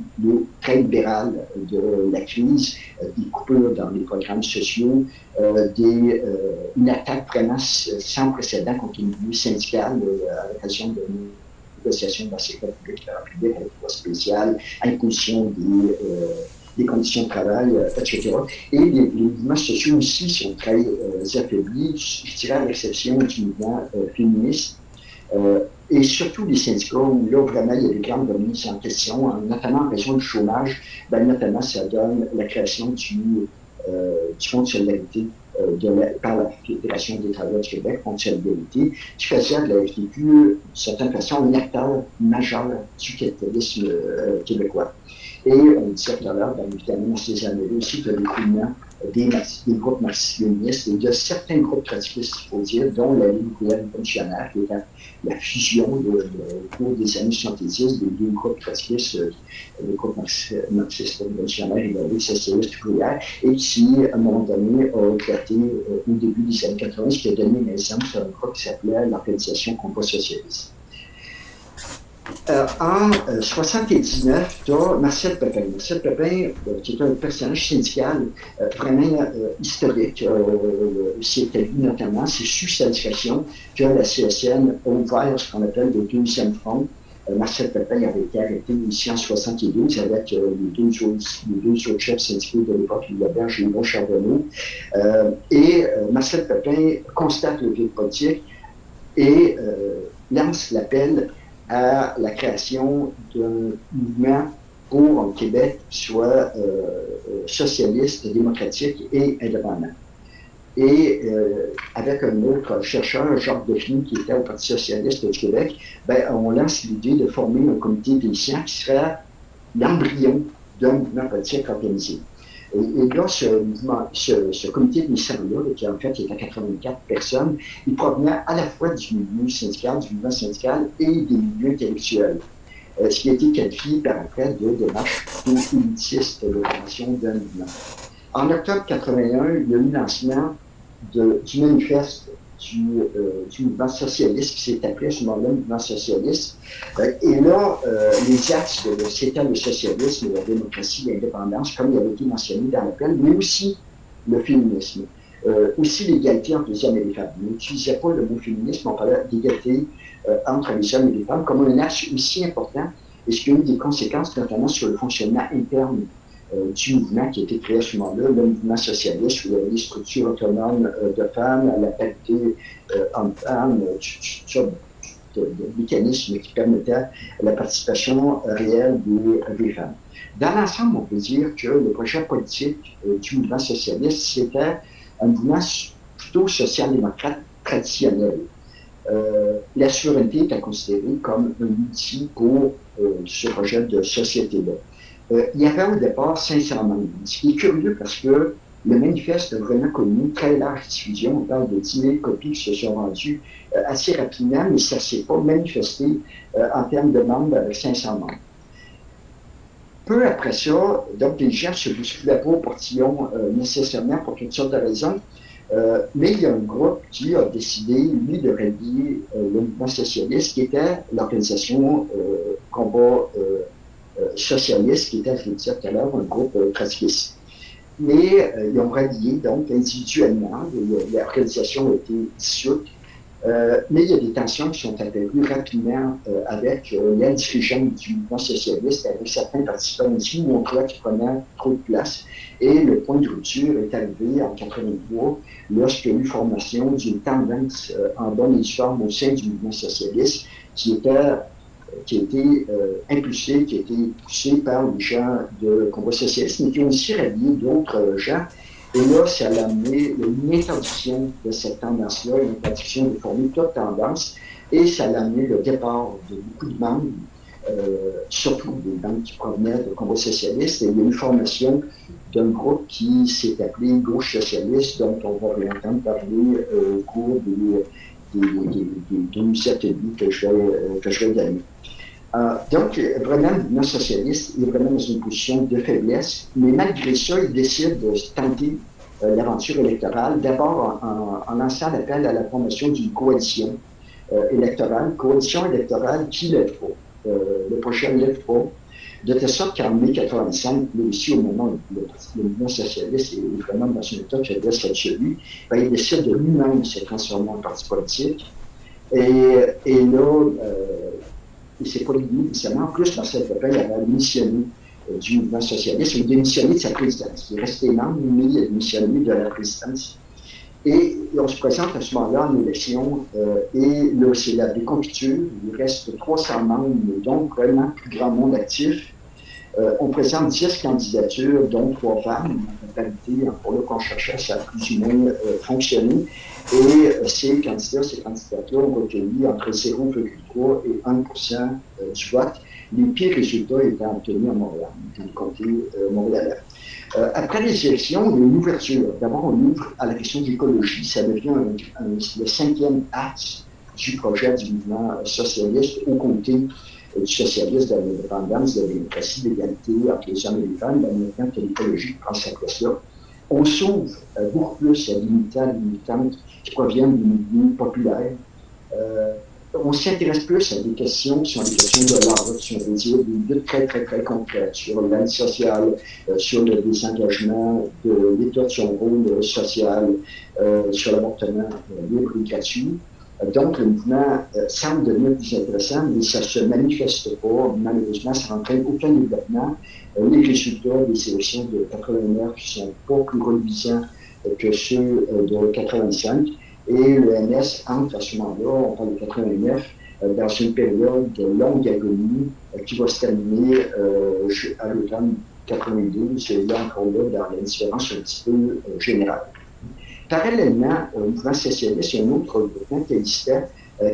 libérale de la crise, des coupures dans les programmes sociaux, une attaque vraiment sans précédent contre le milieu syndical à l'occasion de négociation de la sécurité publique de la République avec le droit spécial, imposition des conditions de travail, etc. Et les mouvements sociaux aussi sont très affaiblis, je dirais à l'exception du mouvement féministe, et surtout les syndicats où là vraiment il y a des grandes remises en question, notamment en raison du chômage. Notamment ça donne la création du Fonds de solidarité par la Fédération des travailleurs du Québec, Fonds de solidarité, qui faisait de la FTQ, d'une certaine façon, un acteur majeur du capitalisme québécois. Et on disait tout à l'heure, bien évidemment, dans ces années-là aussi, de l'écoulement des groupes marxistes-léninistes et de certains groupes trotskistes, il faut dire, dont la Ligue ouvrière révolutionnaire, qui était la fusion au cours des années 70 des deux groupes trotskistes, le groupe marxiste révolutionnaire et la Ligue socialiste ouvrière, et qui, à un moment donné, a éclaté au début des années 80, ce qui a donné naissance à un groupe qui s'appelait l'Organisation Combat socialiste. En 79, tu as Marcel Pépin. Marcel Pépin, qui est un personnage syndical vraiment historique, s'est établi notamment, c'est sous sa discrétion que la CSN a ouvert ce qu'on appelle le deuxième front. Marcel Pépin avait été arrêté ici en 72 avec les deux autres chefs syndicaux de l'époque, Laberge et Yvon Charbonneau. Marcel Pépin constate le vide politique et lance l'appel à la création d'un mouvement pour un Québec qui soit socialiste, démocratique et indépendant. Et avec un autre chercheur, Jacques Dauphine, qui était au Parti socialiste du Québec, on lance l'idée de former un comité des sciences qui serait l'embryon d'un mouvement politique organisé. Et là, ce comité de mission-là, qui en fait était à 84 personnes, il provenait à la fois du milieu syndical, du mouvement syndical et des milieux intellectuels. Ce qui a été qualifié par après de démarche plutôt élitiste de formation d'un mouvement. En octobre 81, il y a eu le lancement du manifeste du mouvement socialiste qui s'est appelé à ce moment-là mouvement socialiste. Et là, les axes, c'était le socialisme, la démocratie, l'indépendance, comme il avait été mentionné dans l'appel, mais aussi le féminisme, aussi l'égalité entre les hommes et les femmes. On n'utilisait pas le mot féminisme, on parlait d'égalité entre les hommes et les femmes comme un axe aussi important, et ce qui a eu des conséquences notamment sur le fonctionnement interne du mouvement qui a été créé à ce moment-là, le mouvement socialiste, où il y avait des structures autonomes de femmes, la parité hommes-femmes, de mécanismes qui permettaient la participation réelle des femmes. Dans l'ensemble, on peut dire que le projet politique du mouvement socialiste, c'était un mouvement plutôt social-démocrate traditionnel. La souveraineté était considérée comme un outil pour ce projet de société-là. Il y avait au départ 500 membres, ce qui est curieux parce que le manifeste a vraiment connu une très large diffusion. On parle de 10 000 copies qui se sont vendues assez rapidement, mais ça ne s'est pas manifesté en termes de membres avec 500 membres. Peu après ça, donc les gens se bousculaient pas au portillon nécessairement pour toutes sortes de raisons, mais il y a un groupe qui a décidé, lui, de rallier le mouvement socialiste, qui était l'organisation Combat socialiste, qui était, je le disais tout à l'heure, un groupe trotskiste. Mais ils ont rallié, donc, individuellement, l'organisation a été dissoute, mais il y a des tensions qui sont apparues rapidement avec l'aile dirigeante du mouvement socialiste, avec certains participants ici, où on trouvait qu'ils prenaient trop de place. Et le point de rupture est arrivé en 1983, lorsqu'il y a eu formation d'une tendance en bonne et due forme au sein du mouvement socialiste, qui a été impulsé, qui a été poussé par les gens de combat socialiste, mais qui ont aussi rallié d'autres gens. Et là, ça a amené une interdiction de cette tendance-là, une interdiction de former toute tendance, et ça a amené le départ de beaucoup de membres, surtout des membres qui provenaient de combat socialiste. Et il y a eu une formation d'un groupe qui s'est appelé Gauche socialiste, dont on va entendre parler au cours des 12 ateliers que je vais donner. Donc, vraiment, le mouvement socialiste est vraiment dans une position de faiblesse, mais malgré ça, il décide de tenter l'aventure électorale, d'abord en lançant l'appel à la promotion d'une coalition électorale qui lève pas. Le projet ne lève pas, de telle sorte qu'en mai 1985, là aussi, au moment où le mouvement socialiste est vraiment dans un état de faiblesse absolue, il décide de lui-même se transformer en parti politique. Et là, il ne s'est pas lié nécessairement. En plus, Marcel Pépin avait démissionné du mouvement socialiste, il a démissionné de sa présidence. Il est resté membre, mais il a démissionné de la présidence. Et on se présente à ce moment-là en élection, et là, c'est la déconfiture. Il reste 300 membres, donc vraiment plus grand monde actif. On présente 10 candidatures, dont 3 femmes. En réalité, pour le qu'on cherchait, ça a plus ou moins fonctionné. Et ces candidates-là ont recueilli entre 0,3 et 1% du vote. Les pires résultats étant obtenus à Montréal, dans le comté montréalais. Après les élections, il y a une ouverture. D'abord, on ouvre à la question de l'écologie. Ça devient le 5e axe du projet du mouvement socialiste au comté du socialisme, de l'indépendance, de la démocratie, de l'égalité entre les hommes et les femmes, maintenant que l'écologie prend sa place-là. On s'ouvre beaucoup plus à des militants et des militantes qui proviennent du mouvement populaire. On s'intéresse plus à des questions qui sont des questions de l'art, qui sont des luttes très, très, très concrètes sur l'aide sociale, sur le désengagement de l'État de son rôle social, sur l'avortement libre et gratuit. Donc, le mouvement semble devenir plus intéressant, mais ça ne se manifeste pas. Malheureusement, ça n'entraîne aucun développement. Les résultats des élections de 89 ne sont pas plus reluisants que ceux de 85. Et le NS entre à ce moment-là, on parle de 89, dans une période de longue agonie qui va se terminer à l'automne 92, et là encore là, dans la différence un petit peu générale. Parallèlement au mouvement socialiste, il y a un autre mouvement qui existait,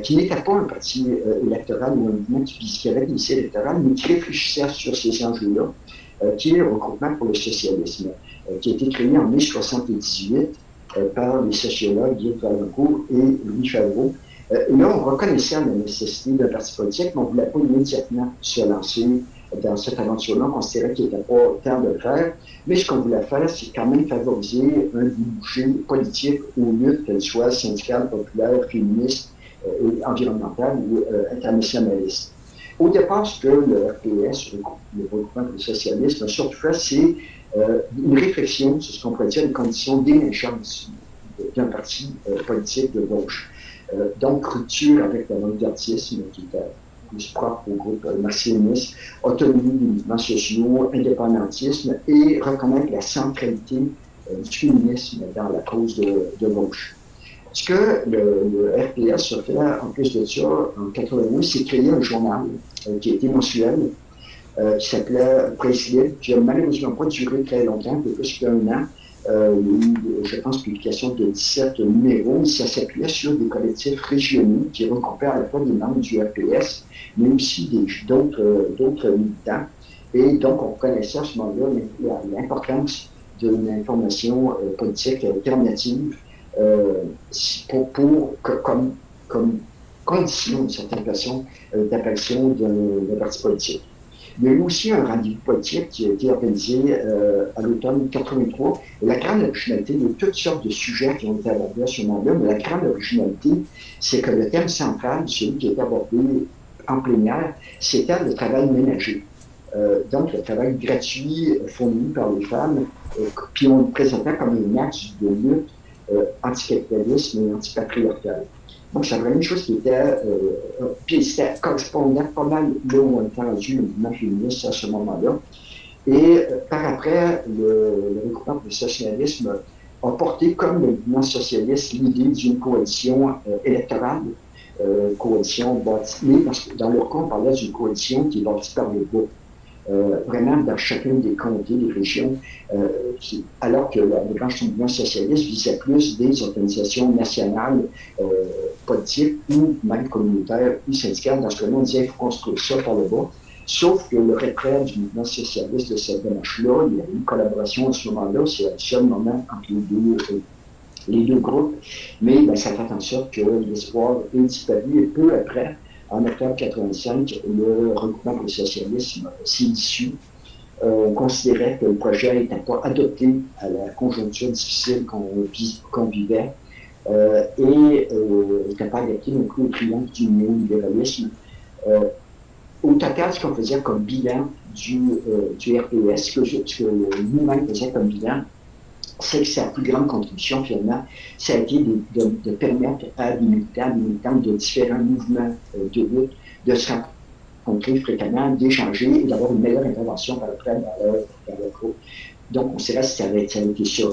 qui n'était pas un parti électoral ou un mouvement qui avait des listes électorales, mais qui réfléchissait sur ces enjeux-là, qui est le regroupement pour le socialisme, qui a été créé en mai 1978 par les sociologues Guy Vaillancourt et Louis Favreau. Et là, on reconnaissait la nécessité d'un parti politique, mais on ne voulait pas immédiatement se lancer dans cette aventure-là. On considérait qu'il n'était pas temps de le faire. Mais ce qu'on voulait faire, c'est quand même favoriser un débouché politique aux luttes, qu'elles soient syndicales, populaires, féministes, environnementales ou internationalistes. Au départ, ce que le RPS, le regroupement pour le socialisme, a surtout fait, c'est une réflexion sur ce qu'on pourrait dire les conditions d'émergence d'un parti politique de gauche. Donc, rupture avec l'avant-gardisme qui était plus propre au groupe marxiste, autonomie des mouvements sociaux, indépendantisme et reconnaître la centralité du féminisme dans la cause de gauche. Ce que le RPS a fait, en plus de ça, en 1981, c'est créer un journal qui a été mensuel, qui s'appelait Presse Libre, qui n'a malheureusement pas duré très longtemps, plus qu'un an. Il y a eu, je pense, publication de 17 numéros. Ça s'appuyait sur des collectifs régionaux qui regroupaient à la fois des membres du RPS, mais aussi d'autres militants. Et donc, on reconnaissait à ce moment-là l'importance d'une information politique alternative comme condition d'une certaine façon d'apparition d'un parti politique. Il y a eu aussi un rendez-vous politique qui a été organisé à l'automne 83. Et la grande originalité, il y a eu toutes sortes de sujets qui ont été abordés à ce moment-là, mais la grande originalité, c'est que le thème central, celui qui a été abordé en plénière, c'était le travail ménager. Donc, le travail gratuit fourni par les femmes, puis on le présentait comme un axe de lutte anticapitalisme et antipatriarcal. Donc, c'est vraiment une chose qui était, puis c'était correspondant pas mal là où on était rendu le mouvement féministe à ce moment-là. Et par après, le regroupement pour le socialisme a porté comme le mouvement socialiste l'idée d'une coalition électorale, coalition bâtie, mais dans leur cas, on parlait d'une coalition qui est bâtie par le bas. Vraiment dans chacun des comtés, des régions, alors que la branche du mouvement socialiste visait plus des organisations nationales, politiques ou même communautaires ou syndicales. Dans ce cas-là, on disait qu'il faut construire ça par le bas. Sauf que le retrait du mouvement socialiste de cette démarche-là, il y a eu une collaboration à ce moment-là, c'est le seul moment entre les deux groupes, mais ça fait en sorte que l'espoir est disparu et peu après, en octobre 1985, le regroupement pour le socialisme s'est dissous. On considérait que le projet n'était pas adopté à la conjoncture difficile qu'on vivait et n'était pas adapté non plus au triomphe du néolibéralisme. Au total, ce qu'on faisait comme bilan du RPS, ce que nous-mêmes faisions comme bilan, c'est que sa plus grande contribution, finalement, ça a été de permettre à des militantes de différents mouvements de lutte de se rencontrer fréquemment, d'échanger et d'avoir une meilleure intervention par après dans leur groupe. Donc, on sait que ça avait été ça,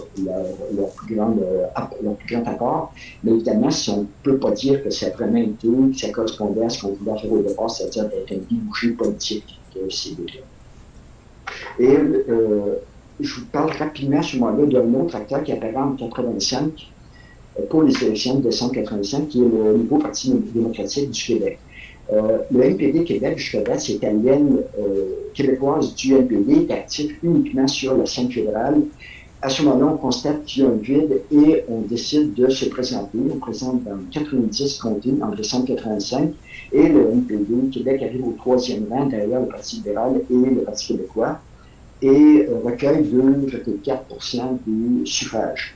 leur plus grand apport. Mais évidemment, on ne peut pas dire que ça a vraiment été, que ça correspondait à ce qu'on voulait faire au départ, c'est-à-dire d'être un débouché politique de ces deux-là. Et je vous parle rapidement à ce moment-là d'un autre acteur qui apparaît en 1985 pour les élections de décembre 1985, qui est le nouveau Parti démocratique du Québec. Le NPD Québec, jusqu'à date, c'est l'alliance québécoise du NPD, est actif uniquement sur la scène fédérale. À ce moment-là, on constate qu'il y a un vide et on décide de se présenter. On présente dans 90 comtés en décembre 85 et le NPD Québec arrive au 3e rang derrière le Parti libéral et le Parti québécois et recueille 2,4% des suffrages.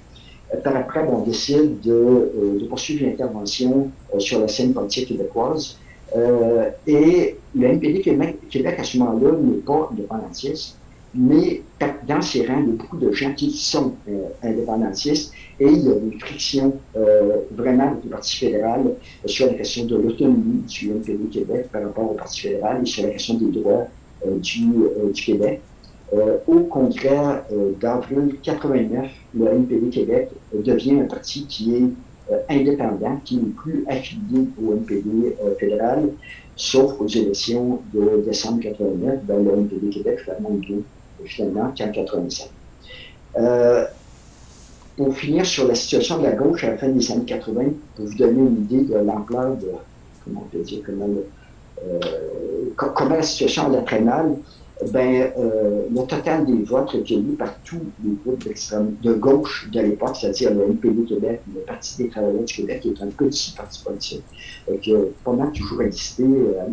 Par après, on décide de poursuivre l'intervention sur la scène politique québécoise. Et le NPD Québec, à ce moment-là, n'est pas indépendantiste, mais dans ses rangs, il y a beaucoup de gens qui sont indépendantistes et il y a des frictions vraiment avec le Parti fédéral sur la question de l'autonomie du NPD Québec par rapport au Parti fédéral et sur la question des droits du Québec. Au congrès d'avril 89, le NPD Québec devient un parti qui est indépendant, qui n'est plus affilié au NPD fédéral, sauf aux élections de décembre 89, ben, le NPD Québec finalement qu'en 85. Pour finir sur la situation de la gauche à la fin des années 80, pour vous donner une idée de l'ampleur de, comment on peut dire, comment la situation allait très mal, ben, le total des votes recueillis par tous les groupes de gauche de l'époque, c'est-à-dire le NPD Québec, le Parti des travailleurs du Québec, qui est un petit parti politique, qui a pendant toujours existé,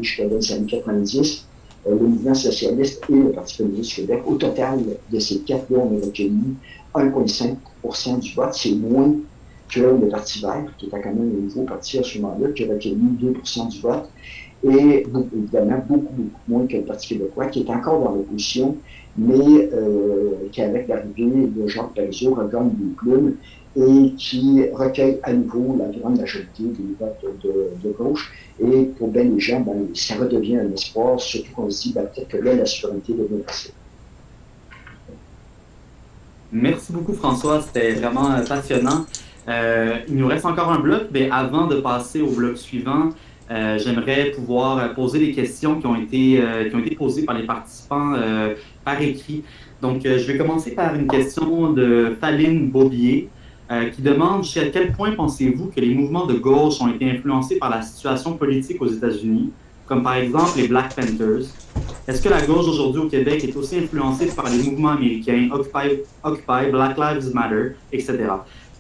jusqu'à les années 90, le mouvement socialiste et le Parti communiste du Québec. Au total de ces quatre-là, on a recueilli 1,5% du vote. C'est moins que le Parti vert, qui était quand même un nouveau parti à ce moment-là, qui a recueilli 2% du vote. Et évidemment, beaucoup moins que le Parti québécois, qui est encore dans l'opposition, mais qui, avec l'arrivée de Jacques Parizeau, regagne des plumes et qui recueille à nouveau la grande majorité des votes de gauche. Et pour bien les gens, ben, ça redevient un espoir, surtout qu'on se dit ben, peut-être que là, la souveraineté devient possible. Merci beaucoup, François. C'était vraiment passionnant. Il nous reste encore un bloc, mais avant de passer au bloc suivant, j'aimerais pouvoir poser des questions qui ont été posées par les participants par écrit. Donc, je vais commencer par une question de Faline Bobier qui demande jusqu'à quel point pensez-vous que les mouvements de gauche ont été influencés par la situation politique aux États-Unis, comme par exemple les Black Panthers? Est-ce que la gauche aujourd'hui au Québec est aussi influencée par les mouvements américains, Occupy, Black Lives Matter, etc.?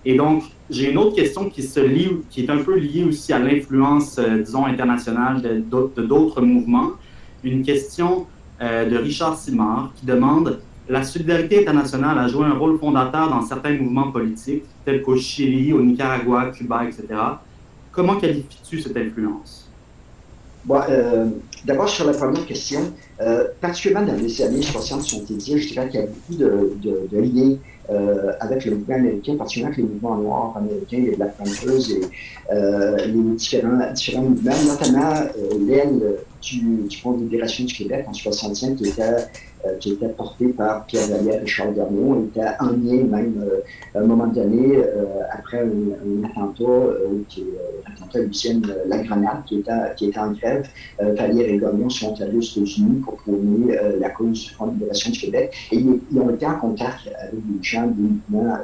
Et donc, j'ai une autre question qui est un peu liée aussi à l'influence, disons, internationale de d'autres mouvements. Une question de Richard Simard qui demande « La solidarité internationale a joué un rôle fondateur dans certains mouvements politiques, tels qu'au Chili, au Nicaragua, Cuba, etc. Comment qualifies-tu cette influence? » Bon, d'abord, sur la première question, particulièrement dans les années 60-70, je dirais qu'il y a beaucoup de liens avec le mouvement américain, particulièrement avec les mouvements noirs américains, les Black Panthers et les différents mouvements, notamment l'aile du Front de libération du Québec en 65, qui était porté par Pierre Vallière et Charles Garneau, était en lien même à un moment donné, après un attentat, l'attentat à l'usine La Grenade, qui était en grève. Vallière et Garneau sont allés aux États-Unis pour prôner la cause du Front de libération du Québec. Et ils ont été en contact avec des gens des mouvements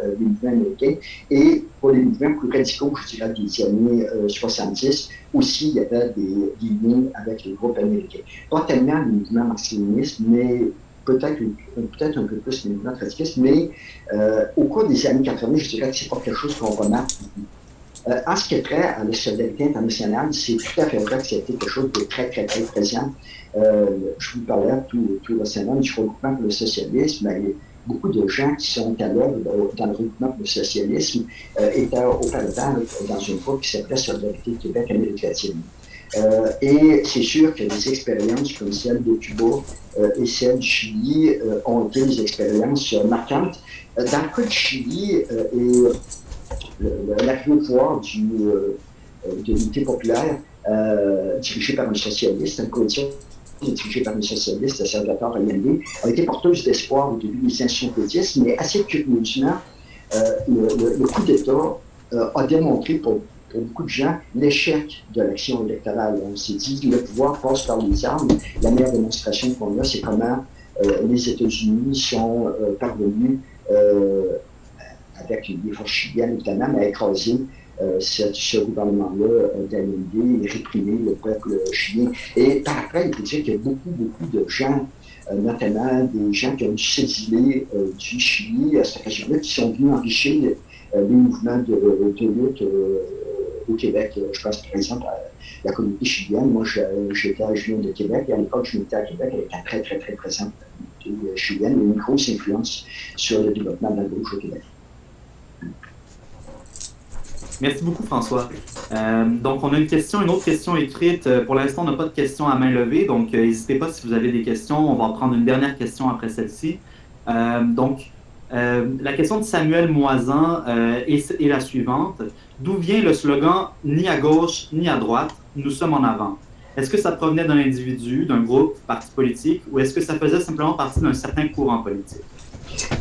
américains. Et pour les mouvements plus radicaux, je dirais, des années 70, aussi, il y avait des liens avec les groupes américains. Pas tellement les mouvements marxistes, mais peut-être un peu plus les mouvements radicalistes, mais au cours des années 80, je dirais que c'est pas quelque chose qu'on remarque. En ce qui est trait à la solidarité internationale, c'est tout à fait vrai que c'était quelque chose de très présent. Je vous parlais tout récemment du regroupement pour le socialisme. Il y a beaucoup de gens qui sont à l'œuvre dans le regroupement pour le socialisme étaient auparavant dans un groupe qui s'appelait Solidarité Québec-Amérique latine. Et c'est sûr que des expériences comme celle de Cuba et celle du Chili ont été des expériences marquantes. Dans le cas du Chili l'arrivée au pouvoir de l'unité populaire dirigée par un socialiste, une coalition dirigée par un socialiste, Salvatore Allende, a été porteuse d'espoir au début des années 70, mais assez curieusement, le coup d'État a démontré pour beaucoup de gens l'échec de l'action électorale. On s'est dit le pouvoir passe par les armes. La meilleure démonstration qu'on a, c'est comment les États-Unis sont parvenus, avec les forces chiliennes évidemment, à écraser ce gouvernement-là d'Allende et réprimer le peuple chilien. Et par après, il faut dire qu'il y a beaucoup de gens, notamment des gens qui ont dû s'exiler du Chili à cette occasion-là, qui sont venus enrichir les mouvements de lutte au Québec. Je pense par exemple à la communauté chilienne. Moi, j'étais à Julien de Québec et à l'époque, je m'étais à Québec, elle était très présente, la communauté chilienne. Il y a une grosse influence sur le développement de la gauche au Québec. Merci beaucoup, François. Donc, on a une autre question écrite. Pour l'instant, on n'a pas de questions à main levée, donc n'hésitez pas si vous avez des questions. On va prendre une dernière question après celle-ci. La question de Samuel Moisan est la suivante. D'où vient le slogan « Ni à gauche, ni à droite, nous sommes en avant ». Est-ce que ça provenait d'un individu, d'un groupe, parti politique, ou est-ce que ça faisait simplement partie d'un certain courant politique?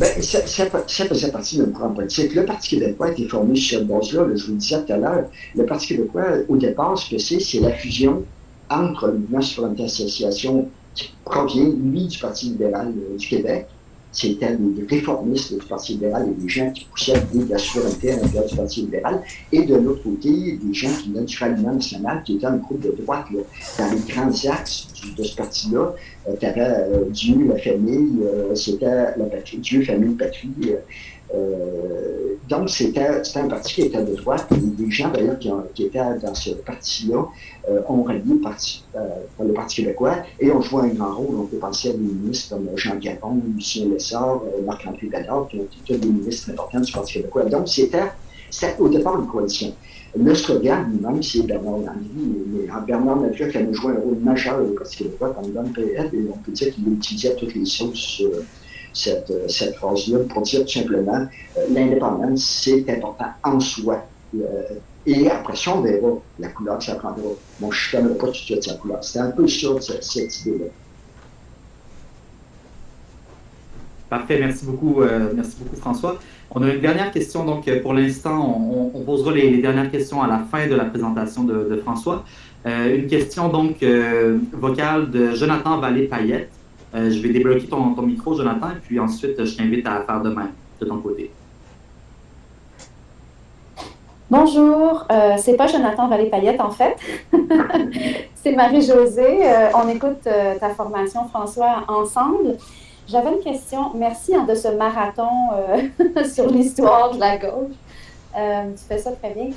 Bien, ça faisait partie d'un courant politique. Le Parti québécois a été formé sur cette base-là. Je vous le disais tout à l'heure. Le Parti québécois, au départ, ce que c'est la fusion entre le mouvement Souveraineté Association qui provient, lui, du Parti libéral du Québec. C'était des réformistes du Parti libéral et des gens qui poussaient l'idée de la souveraineté à l'intérieur du Parti libéral. Et de l'autre côté, des gens qui venaient du Ralliement national, qui étaient un groupe de droite. Là. Dans les grands axes de ce parti-là, tu avais Dieu, la famille, c'était la patrie, Dieu, famille, patrie. Donc, c'était un parti qui était de droite. Et des gens, d'ailleurs, qui étaient dans ce parti-là ont rallié le Parti québécois et ont joué un grand rôle. On peut penser à des ministres comme Jean Gabon, Lucien Lessard, Marc-André Bédard, qui ont été des ministres importants du Parti québécois. Donc, c'était au départ une coalition. Le slogan lui-même, c'est Bernard Landry. Mais Bernard Landry a joué un rôle majeur au Parti québécois pendant une période et on peut dire qu'il utilisait toutes les sauces cette phrase-là pour dire tout simplement l'indépendance, c'est important en soi. Et après ça, on verra la couleur que ça prendra. Bon, je ne connais pas tout de suite sa couleur. C'était un peu ça, cette idée-là. Parfait, merci beaucoup François. On a une dernière question, donc pour l'instant, on posera les dernières questions à la fin de la présentation de François. Une question donc vocale de Jonathan Vallée-Payette. Je vais débloquer ton micro, Jonathan, et puis ensuite, je t'invite à faire de même de ton côté. Bonjour, c'est pas Jonathan Vallée-Payette en fait, c'est Marie-Josée. On écoute ta formation, François, ensemble. J'avais une question, merci de ce marathon sur l'histoire de la gauche. Tu fais ça très bien.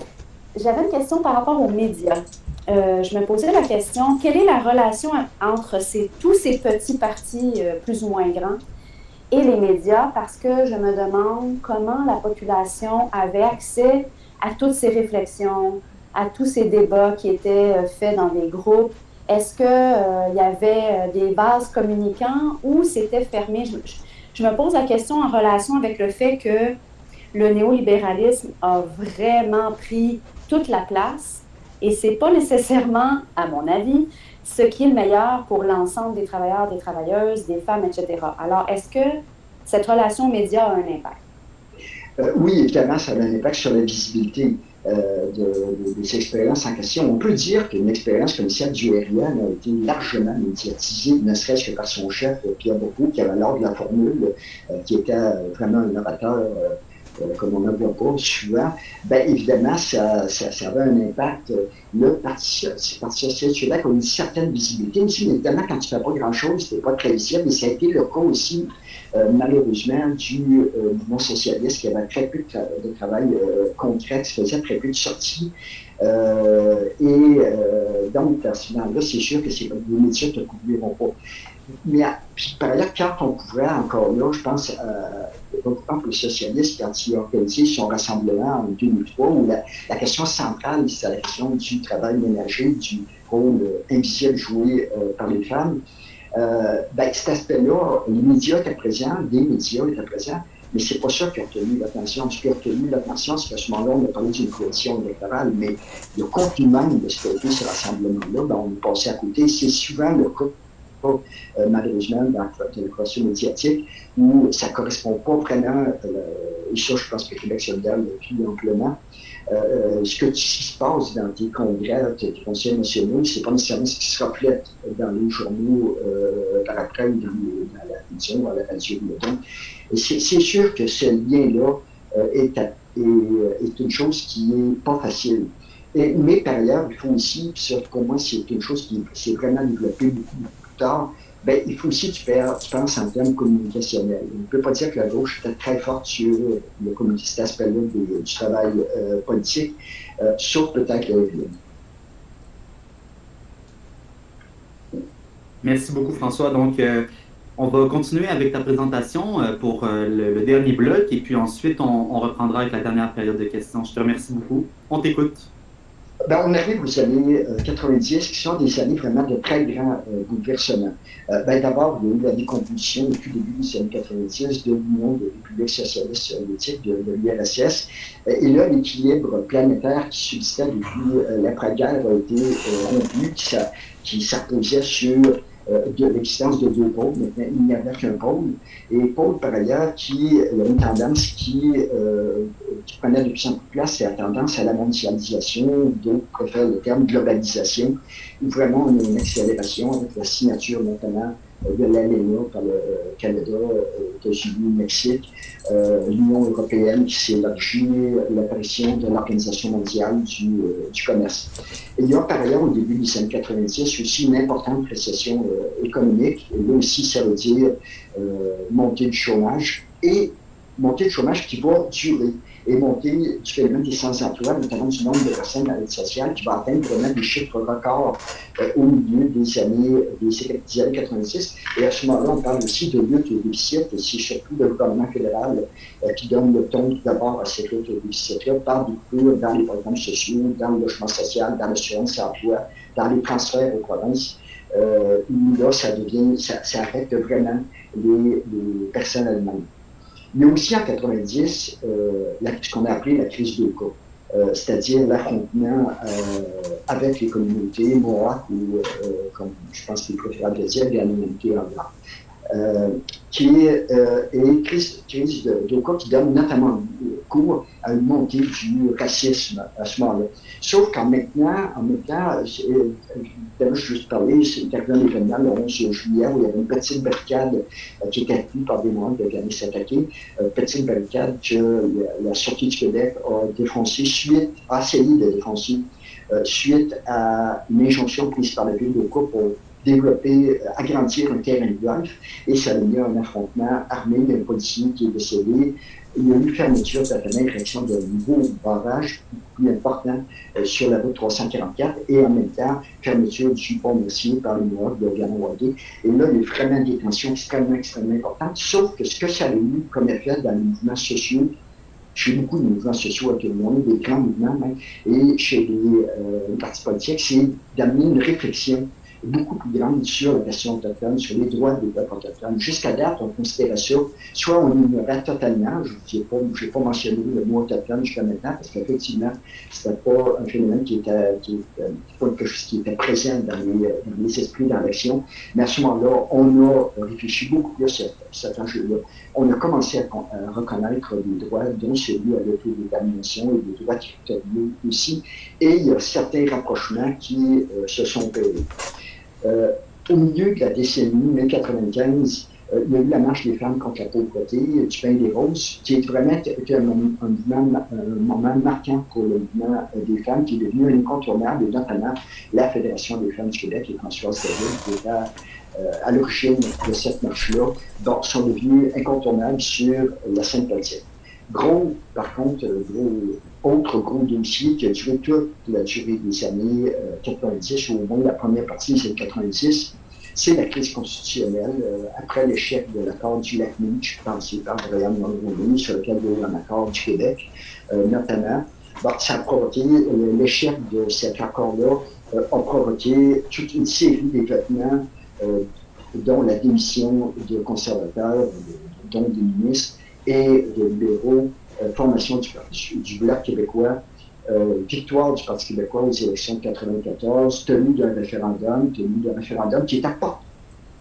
J'avais une question par rapport aux médias. Je me posais la question, quelle est la relation entre tous ces petits partis plus ou moins grands et les médias? Parce que je me demande comment la population avait accès à toutes ces réflexions, à tous ces débats qui étaient faits dans des groupes. Est-ce qu'il y avait des vases communicants ou c'était fermé? Je me pose la question en relation avec le fait que le néolibéralisme a vraiment pris toute la place et ce n'est pas nécessairement, à mon avis, ce qui est le meilleur pour l'ensemble des travailleurs, des travailleuses, des femmes, etc. Alors, est-ce que cette relation aux médias a un impact? Oui, évidemment, ça a un impact sur la visibilité des expériences en question. On peut dire qu'une expérience comme celle du RIAN a été largement médiatisée, ne serait-ce que par son chef, Pierre Bourgault, qui avait l'ordre de la formule, qui était vraiment un orateur comme on n'en voit pas souvent. Bien, évidemment, ça avait un impact. Le Parti socialiste a une certaine visibilité. Aussi, évidemment, quand tu ne fais pas grand-chose, tu n'es pas très visible. Et ça a été le cas aussi, malheureusement, du mouvement socialiste qui avait très peu de travail concret, qui faisait très peu de sorties. Donc, à ce moment-là, c'est sûr que les médias ne te couvriront pas. Mais puis, par ailleurs, quand on couvrait encore là, je pense pour le socialiste, quand il a organisé son rassemblement en 2003, où la question centrale, c'est la question du travail ménager, du rôle invisible joué par les femmes. Cet aspect-là, les médias étaient présents, des médias étaient présents, mais c'est pas ça qui a retenu l'attention. Ce qui a retenu l'attention, c'est qu'à ce moment-là, on a parlé d'une coalition électorale, mais le contenu même de ce qu'a été ce rassemblement-là, on est passé à côté. C'est souvent le cas pas, malheureusement, dans la question médiatique, où ça ne correspond pas vraiment, et ça, je pense que Québec solidaire l'a vu amplement. Ce qui se passe dans tes congrès, tes conseils nationaux, c'est pas nécessairement ce qui se reflète dans les journaux par après ou dans la télévision, dans la radio. Donc, c'est sûr que ce lien-là est une chose qui n'est pas facile. Mais par ailleurs, il faut aussi, puis ça, pour moi, c'est une chose qui s'est vraiment développée beaucoup plus tard, il faut aussi que tu penses en termes communicationnels. On ne peut pas dire que la gauche était très forte sur cet aspect-là du travail politique, sauf peut-être le RN. Merci beaucoup, François. Donc, on va continuer avec ta présentation pour le dernier bloc et puis ensuite, on reprendra avec la dernière période de questions. Je te remercie beaucoup. On t'écoute. On arrive aux années 90, qui sont des années vraiment de très grands bouleversements. D'abord, il y a eu la décomposition depuis le début des années 90 de l'Union des républiques socialistes soviétiques, de l'URSS. Et là, l'équilibre planétaire qui subsistait depuis l'après-guerre a été rompu, qui s'apposait sur de l'existence de deux pôles. Maintenant, il n'y avait qu'un pôle. Et pôle, par ailleurs, il y a une tendance qui prenait de plus en plus de place, c'est la tendance à la mondialisation, d'autres préfèrent le terme globalisation, où vraiment on a une accélération avec la signature notamment de l'ALENA par le Canada, États-Unis, Mexique, l'Union européenne qui s'est élargie, l'apparition de l'Organisation mondiale du commerce. Et il y a par ailleurs, au début des années 90, aussi une importante récession économique. Et là aussi, ça veut dire montée du chômage et montée du chômage qui va durer et montée du phénomène des sans-emploi, notamment du nombre de personnes dans l'aide sociale qui va atteindre vraiment des chiffres records au milieu des années 90. Et à ce moment-là, on parle aussi de lutte au déficit, et c'est surtout le gouvernement fédéral qui donne le ton d'abord à cette lutte au déficit-là, parle beaucoup dans les programmes sociaux, dans le logement social, dans l'assurance-emploi, dans les transferts aux provinces. Où là, ça affecte vraiment les personnes elles-mêmes. Il y a aussi en 90 ce qu'on a appelé la crise de cas, c'est-à-dire l'affrontement avec les communautés mohawks ou, comme je pense qu'il est préférable de dire, les communautés en blanc. Qui est une crise de cas qui donne notamment cours à une montée du racisme à ce moment-là. Sauf qu'en maintenant, je juste parlé, c'est arrivé un événement le 11 juillet où il y avait une petite barricade qui était tenue par des Mohawks qui allaient s'attaquer. Petite barricade que la Sûreté du Québec a essayé de défoncer suite à une injonction prise par la ville de Coupe pour agrandir un terrain de golf, et ça a mis un affrontement armé d'un policier qui est décédé. Il y a eu fermeture, certainement, érection d'un nouveau barrage plus important sur la route 344, et en même temps, fermeture du pont Mercier par le Mohawk de Ganawagé. Et là, il y a vraiment des tensions extrêmement importantes, sauf que ce que ça a eu comme effet dans les mouvements sociaux, chez beaucoup de mouvements sociaux actuellement, des grands mouvements même, et chez les partis politiques, c'est d'amener une réflexion beaucoup plus grande sur la question autochtone, sur les droits des peuples autochtones. Jusqu'à date, on considérait ça, soit on ignorait totalement, je n'ai pas mentionné le mot autochtone jusqu'à maintenant, parce qu'effectivement, ce n'était pas un phénomène qui était pas quelque chose qui était présent dans les esprits, dans l'action, mais à ce moment-là, on a réfléchi beaucoup plus à cet enjeu-là. On a commencé à reconnaître des droits, dont celui à l'autodétermination et des droits territoriaux aussi, et il y a certains rapprochements qui se sont opérés. Au milieu de la décennie 1995, il y a eu la marche des femmes contre la pauvreté, du pain des roses, qui est vraiment un moment marquant pour le mouvement des femmes, qui est devenu un incontournable, et notamment la Fédération des femmes du Québec et Françoise David, qui était à l'origine de cette marche-là, sont devenues incontournables sur la scène politique. Par contre, autre gros dossier qui a duré toute la durée des années 90, ou au moins la première partie des années 90, c'est la crise constitutionnelle. Après l'échec de l'accord du Lac-Meech, pensé par Brian Mulroney, sur lequel il y a eu un accord du Québec, notamment, ça a provoqué l'échec de cet accord-là, a provoqué toute une série d'événements, dont la démission de conservateurs, dont des ministres, et de libéraux, formation du Bloc québécois, victoire du Parti québécois aux élections de 1994, tenue d'un référendum qui n'était pas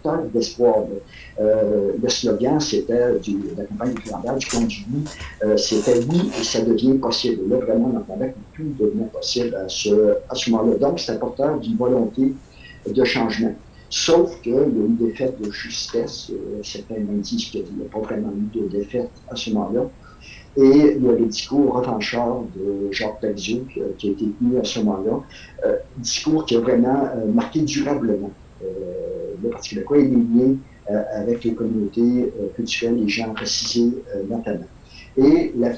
porteur d'espoir. Le slogan, c'était de la campagne référendaire du compte du oui, c'était oui et ça devient possible. Là, vraiment, on entendait que tout devenait possible à ce moment-là. Donc, c'était porteur d'une volonté de changement. Sauf qu'il y a eu des faits de justesse. Certains m'ont dit qu'il n'y a pas vraiment eu de défaite à ce moment-là. Et il y a le discours revanchard de Jacques Parizeau qui a été tenu à ce moment-là. Discours qui a vraiment marqué durablement le Parti québécois et les liens avec les communautés culturelles, les gens racisés notamment. Et la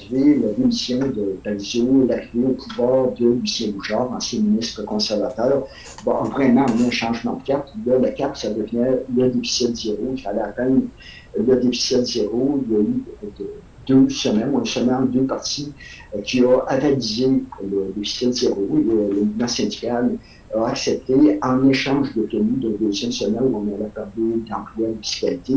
démission de Parizeau, l'arrivée au pouvoir de Lucien Bouchard, ancien ministre conservateur, a vraiment amené un changement de cap. Là, le cap, ça devenait le déficit zéro. Il fallait atteindre le déficit zéro. Il y a eu 2 semaines, ou une semaine, 2 parties qui a avalisé le déficit zéro. Le mouvement syndical a accepté en échange de tenue de 2e semaine où on allait parler d'emploi et de fiscalité.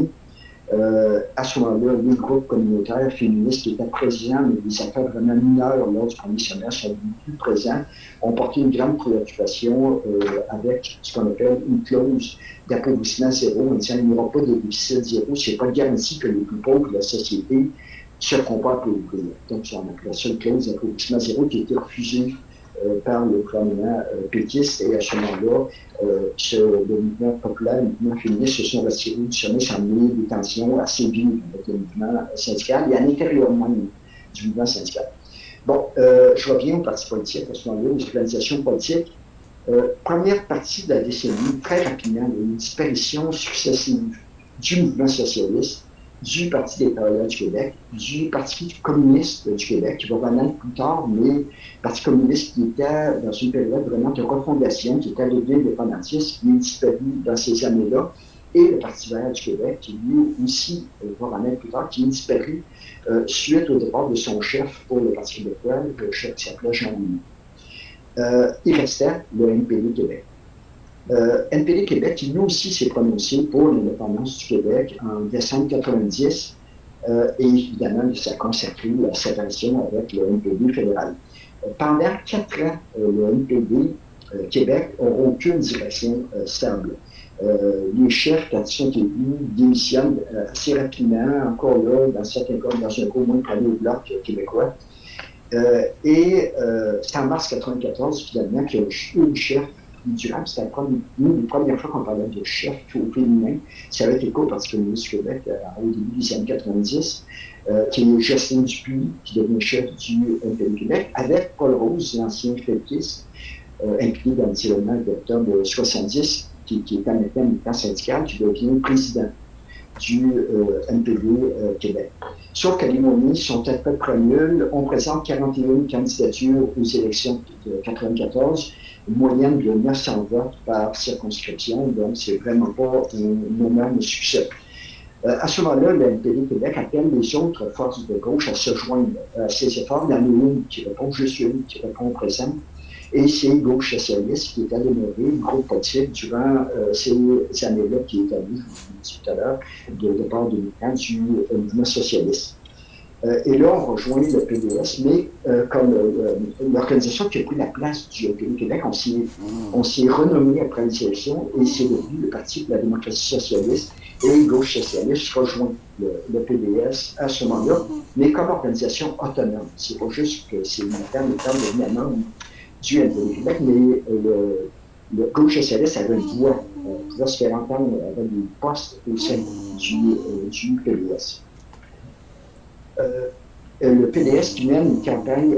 À ce moment-là, les groupes communautaires féministes qui étaient présents, mais des acteurs vraiment mineurs lors du premier semestre sont plus présents, ont porté une grande préoccupation avec ce qu'on appelle une clause d'appauvrissement zéro. En disant qu'il n'y aura pas de déficit zéro, ce n'est pas garanti que les plus pauvres de la société ne se feront pas appauvrir. Donc, on appelle ça une clause d'appauvrissement zéro qui a été refusée par le gouvernement péquiste, et à ce moment-là, le mouvement populaire, le mouvement féministe se sont retirés du sommet sans mener des tensions assez vives avec le mouvement syndical et à l'intérieur même du mouvement syndical. Bon, je reviens au parti politique, à ce moment-là, aux organisations politiques. Première partie de la décennie, très rapidement, il y a eu une disparition successive du mouvement socialiste, du Parti des travailleurs du Québec, du Parti communiste du Québec, qui va renaître plus tard, mais le Parti communiste qui était dans une période vraiment de refondation, qui était devenu indépendantiste, qui est disparu dans ces années-là, et le Parti vert du Québec, qui lui aussi va renaître plus tard, qui est disparu suite au départ de son chef pour le Parti québécois, le chef qui s'appelait Jean Louis. Il restait le NPD Québec. NPD Québec, qui lui aussi s'est prononcé pour l'indépendance du Québec en décembre 1990, et évidemment, ça a consacré la séparation avec le NPD fédéral. Pendant 4 ans, le NPD Québec n'aura aucune direction stable. Les chefs, quand ils sont élus, démissionnent assez rapidement, encore là, dans certains cas, dans un cas moins près au bloc québécois. Et c'est en mars 1994, finalement, qu'il y a eu le chef durable. C'était une des premières fois qu'on parlait de chef au féminin. Ça avait été au Parti communiste du Québec au début des années 90, qui est Jocelyne Dupuis, qui devient chef du NPD Québec, avec Paul Rose, l'ancien fédéraliste, impliqué dans les événements d'octobre 70, qui était un militant syndical, qui devient président du NPD Québec. Sauf que les moyens sont à peu près nuls. On présente 41 candidatures aux élections de 1994, une moyenne de 900 votes par circonscription, donc c'est vraiment pas un énorme succès. À ce moment-là, le NPD Québec appelle les autres forces de gauche à se joindre à ces efforts. Il y en a une qui répond, juste une qui répond présent, et c'est Gauche socialiste qui est à demeurer, le groupe politique, durant ces années-là qui est allé, je vous l'ai dit tout à l'heure, de départ de du mouvement socialiste. Et là, on rejoint le PDS, mais comme l'organisation qui a pris la place du NPD Québec, on s'est renommé après les élections et c'est devenu le Parti pour la démocratie socialiste, et Gauche socialiste rejoint le PDS à ce moment-là, mais comme organisation autonome. C'est pas juste que c'est militaire devenu membre du NPD Québec, mais le Gauche socialiste avait une voix, pouvait se faire entendre avec des postes au sein du PDS. Le PDS qui mène une campagne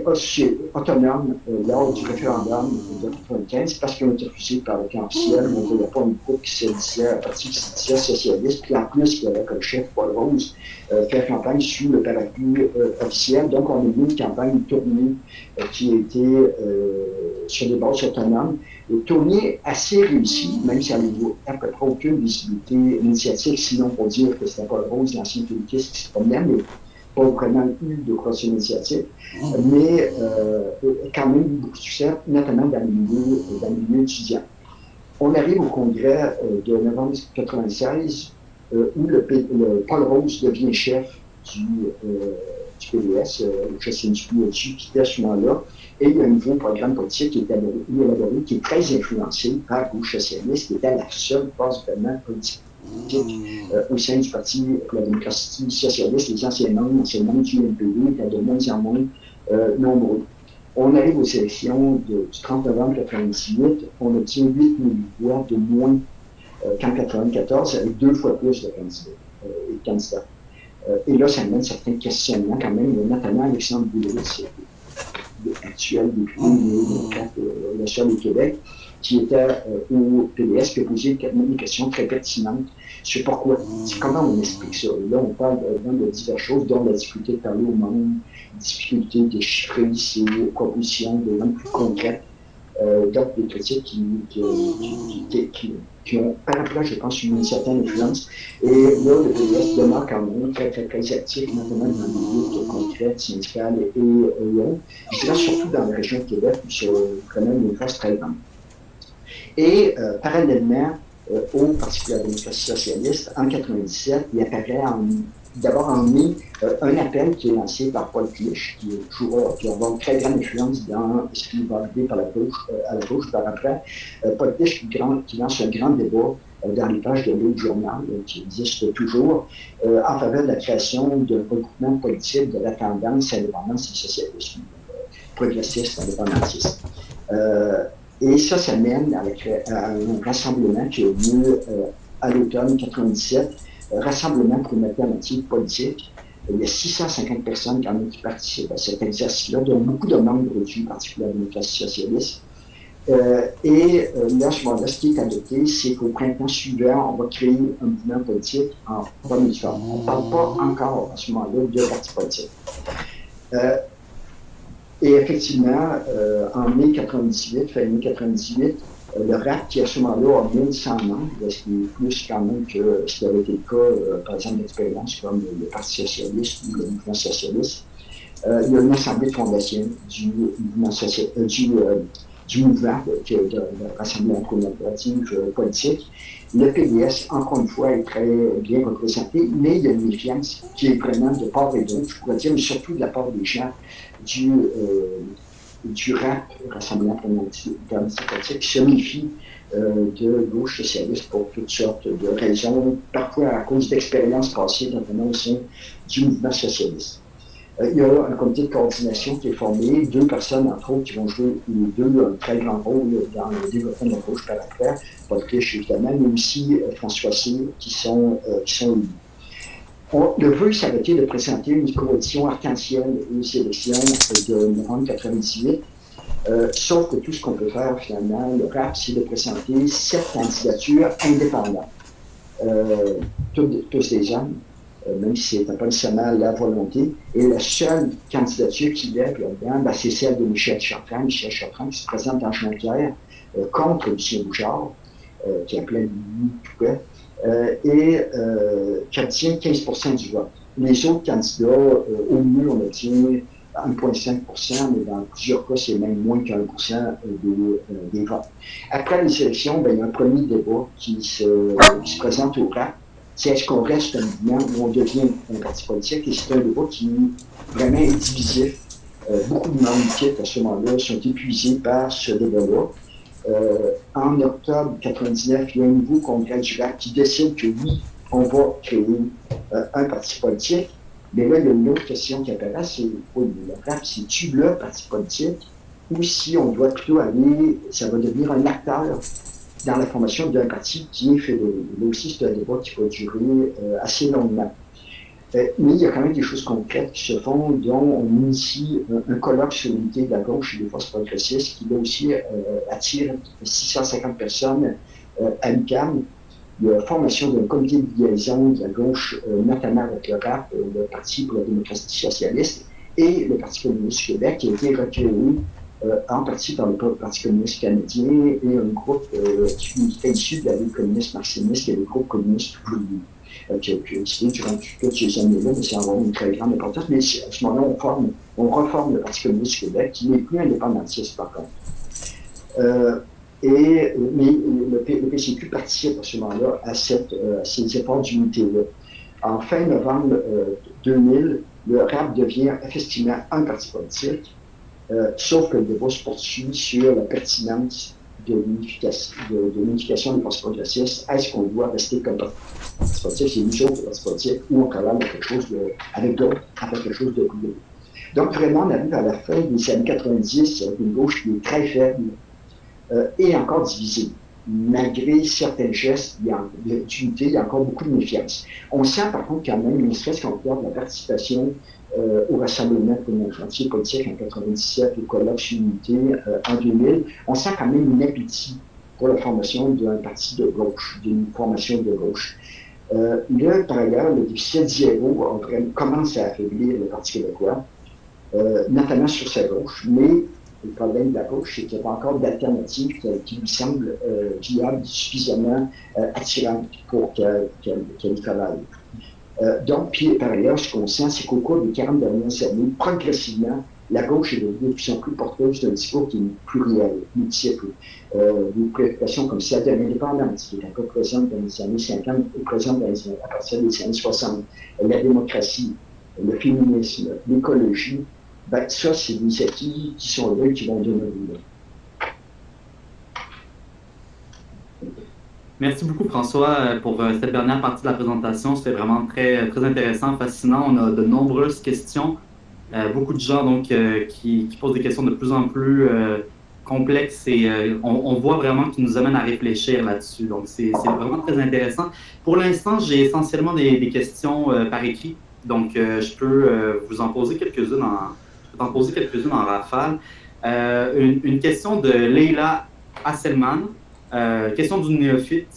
autonome lors du référendum de 1995 parce qu'ils ont été refusés par le camp officiel. On ne voyait pas un groupe qui se disait, un parti qui se disait socialiste, puis en plus, il y avait comme chef Paul Rose faire campagne sous le parapluie officiel. Donc, on a eu une campagne tournée qui a été sur des bases autonomes. Une tournée assez réussie, même si elle n'a à peu près aucune visibilité initiatique, sinon pour dire que c'était Paul Rose, l'ancien fédéraliste qui se promenait, mais pas vraiment eu de croissance initiative, mais quand même beaucoup de succès, notamment dans le milieu étudiant. On arrive au congrès de novembre 1996, où Paul Rose devient chef du PDS, Jocelyne Dupuis a dû quitter à ce moment-là, et il y a un nouveau programme politique qui est élaboré, qui est très influencé par Gauche socialiste, qui était la seule base vraiment politique au sein du Parti pour la démocratie socialiste. Les anciens membres du NPD étaient de moins en moins nombreux. On arrive aux élections du 30 novembre 1998, on obtient 8 000 voix de moins qu'en 1994, avec 2 fois plus de candidats. Et là, ça amène certains questionnements quand même, notamment Alexandre Boulris, actuel député démocrate le seul au Québec, qui était au PDS, qui a posé une question très pertinente sur pourquoi, comment on explique ça. Et là, on parle de diverses choses, dont la difficulté de parler au monde, la difficulté de chiffrer ces propositions de manière plus concrète, donc des critiques qui ont, par rapport, je pense, une certaine influence. Et là, le PDS demeure quand même très, très, très actif, notamment dans les luttes concrètes, syndicales et autres. Je dirais surtout dans la région de Québec, où c'est quand même une force très grande. Et parallèlement au Parti pour la démocratie socialiste, en 1997, il apparaît d'abord en mai un appel qui est lancé par Paul Clich, qui va avoir une très grande influence dans ce qui va arriver à la gauche par après. Paul Clich qui lance un grand débat dans les pages de l'autre journal, qui existe toujours, en faveur de la création d'un regroupement politique de la tendance indépendance et socialisme, progressiste, indépendantiste. Et ça mène à un rassemblement qui a eu lieu à l'automne 1997, rassemblement pour une alternative politique. Il y a 650 personnes quand même qui participent à cet exercice-là, dont beaucoup de membres du Parti pour la démocratie socialiste. Et là, à ce moment-là, ce qui est adopté, c'est qu'au printemps suivant, on va créer un mouvement politique en bonne forme. On ne parle pas encore à ce moment-là de parti politique. Et effectivement, en mai 98, fin mai 98, le RAP, qui à ce moment-là a 1100 membres, ce qui est plus quand même que ce qui avait été le cas, par exemple, d'expériences comme le Parti socialiste ou le mouvement socialiste, il y a une assemblée de fondation du mouvement du mouvement de Rassemblement pour l'initiative politique. Le PDS, encore une fois, est très bien représenté, mais il y a une méfiance qui est vraiment de part et d'autre, je pourrais dire, mais surtout de la part des gens du RAP, Rassemblement pour l'initiative politique, qui se méfie de gauche socialiste pour toutes sortes de raisons, parfois à cause d'expériences passées, notamment au sein du mouvement socialiste. Il y a un comité de coordination qui est formé, 2 personnes, entre autres, qui vont jouer les 2 un très grand rôle dans le développement de la gauche par après, Paul Clich évidemment, mais aussi François Cyr, qui sont élus. Le vœu, ça a été de présenter une coalition arc-en-ciel aux élections de novembre 1998, sauf que tout ce qu'on peut faire, finalement, le RAP, c'est de présenter 7 candidatures indépendantes. Tous des hommes, même si ce n'était pas nécessairement la volonté. Et la seule candidature qui lève là-dedans, c'est celle de Michel Chartrand. Michel Chartrand qui se présente en Jonquière contre Lucien Bouchard, qui appelait lui tout cas, et qui obtient 15% du vote. Les autres candidats, au mieux, on obtient 1,5%, mais dans plusieurs cas, c'est même moins qu'1% des votes. Après les élections, il y a un premier débat qui se présente au RAP. C'est est-ce qu'on reste un mouvement ou on devient un parti politique? Et c'est un débat qui vraiment est divisif. Beaucoup de membres quittent à ce moment-là, sont épuisés par ce débat-là. En octobre 1999, il y a un nouveau congrès du RAP qui décide que oui, on va créer un parti politique. Mais là, il y a une autre question qui apparaît, c'est le RAP, c'est-tu le parti politique? Ou si on doit plutôt aller, ça va devenir un acteur dans la formation d'un parti qui est fédéré. Là aussi, c'est un débat qui va durer assez longuement. Mais il y a quand même des choses concrètes qui se font, dont on initie un colloque sur l'unité de la gauche et des forces progressistes qui là aussi attire 650 personnes à l'UQAM. Il y a la formation d'un comité de liaison de la gauche, notamment avec le RAP, le Parti pour la démocratie socialiste, et le Parti communiste du Québec, qui a été recréé en partie par le Parti communiste canadien et un groupe qui était issu de la Ligue communiste marxiste et le groupe communiste ouvrier, qui a existé durant toutes ces années-là, mais ça a une très grande importance. Mais à ce moment-là, on reforme le Parti communiste du Québec, qui n'est plus indépendantiste par contre. Mais le PCQ participe à ce moment-là à ces efforts d'unité-là. En fin novembre 2000, le RAP devient effectivement un parti politique. Sauf que le débat se poursuit sur la pertinence de l'unification des partis progressistes. Est-ce qu'on doit rester comme parti politique, c'est nous autres partis politiques, ou on travaille avec quelque chose avec d'autres, avec quelque chose de plus. Donc, vraiment, on arrive à la fin des années 90 avec une gauche qui est très faible et encore divisée. Malgré certains gestes d'unité, il y a encore beaucoup de méfiance. On sent par contre quand même, ne serait-ce qu'on regarde la participation au rassemblement pour mon chantier politique en 97, au colloque sur l'unité en 2000, on sent quand même un appétit pour la formation d'un parti de gauche, d'une formation de gauche. Là, par ailleurs, le déficit zéro commence à affaiblir le Parti québécois, notamment sur sa gauche, mais le problème de la gauche, c'est qu'il n'y a pas encore d'alternative qui lui semble viable, suffisamment attirante pour qu'elle y travaille. Donc, puis par ailleurs, ce qu'on sent, c'est qu'au cours des 40 dernières années, progressivement, la gauche est devenue de plus en plus porteuse d'un discours qui est pluriel, multiple. Des préoccupations comme celle de l'indépendance, qui est encore présente dans les années 50 et présente à partir des années 60. La démocratie, le féminisme, l'écologie, ben, ça, c'est des acquis qui sont là et qui vont donner lieu. Merci beaucoup, François, pour cette dernière partie de la présentation. C'était vraiment très, très intéressant, fascinant. On a de nombreuses questions. Beaucoup de gens donc, qui posent des questions de plus en plus complexes et on voit vraiment qu'ils nous amènent à réfléchir là-dessus. Donc, c'est vraiment très intéressant. Pour l'instant, j'ai essentiellement des questions par écrit. Donc, je peux vous en poser quelques-unes en rafale. Une question de Leila Hasselman. Question du néophyte,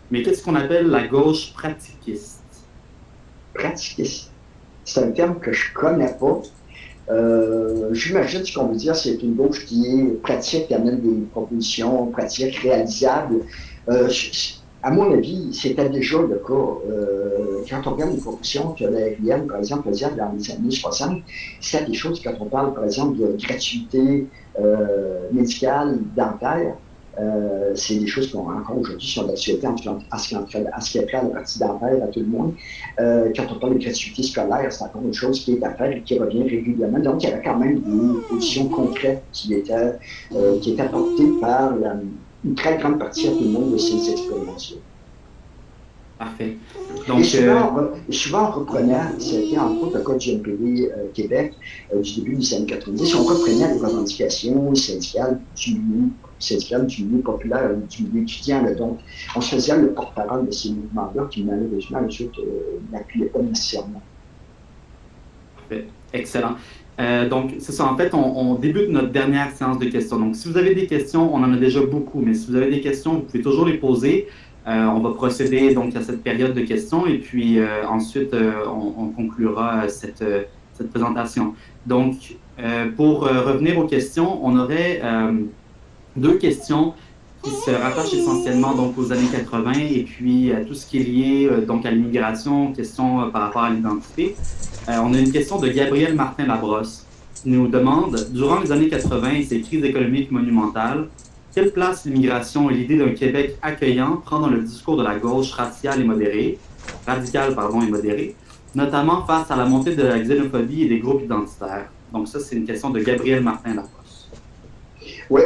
mais qu'est-ce qu'on appelle la gauche pratiquiste? Pratiquiste. C'est un terme que je ne connais pas. J'imagine ce qu'on veut dire, c'est une gauche qui est pratique, qui amène des propositions pratiques, réalisables. À mon avis, c'était déjà le cas. Quand on regarde les propositions que la RIM, par exemple, faisait dans les années 60, c'était des choses, quand on parle, par exemple, de gratuité médicale, dentaire, c'est des choses qu'on encore aujourd'hui sont d'actualité à ce qui est prêt à la partie dentaire à tout le monde. Quand on parle de gratuité scolaire, c'est encore une chose qui est à faire et qui revient régulièrement. Donc, il y avait quand même des positions concrètes qui étaient portées par une très grande partie à tout le monde de ces expériences-là. Parfait. Donc, et souvent, en reprenant, c'était entre autres le cas du NPD Québec du début des années 90, on reprenait les revendications syndicales du milieu populaire, du milieu étudiant. Là. Donc, on se faisait le porte-parole de ces mouvements-là qui, malheureusement, eux autres, n'appuyaient pas nécessairement. Parfait. Excellent. Donc, c'est ça. En fait, on débute notre dernière séance de questions. Donc, si vous avez des questions, on en a déjà beaucoup, mais si vous avez des questions, vous pouvez toujours les poser. On va procéder donc à cette période de questions et puis ensuite, on conclura cette présentation. Donc, pour revenir aux questions, on aurait deux questions qui se rattachent essentiellement donc aux années 80 et puis à tout ce qui est lié donc à l'immigration, questions par rapport à l'identité. On a une question de Gabriel Martin-Labrosse qui nous demande, durant les années 80 et ces crises économiques monumentales, quelle place l'immigration et l'idée d'un Québec accueillant prend dans le discours de la gauche radicale et modérée, notamment face à la montée de la xénophobie et des groupes identitaires? Donc ça, c'est une question de Gabriel Martin-Labrosse. Oui,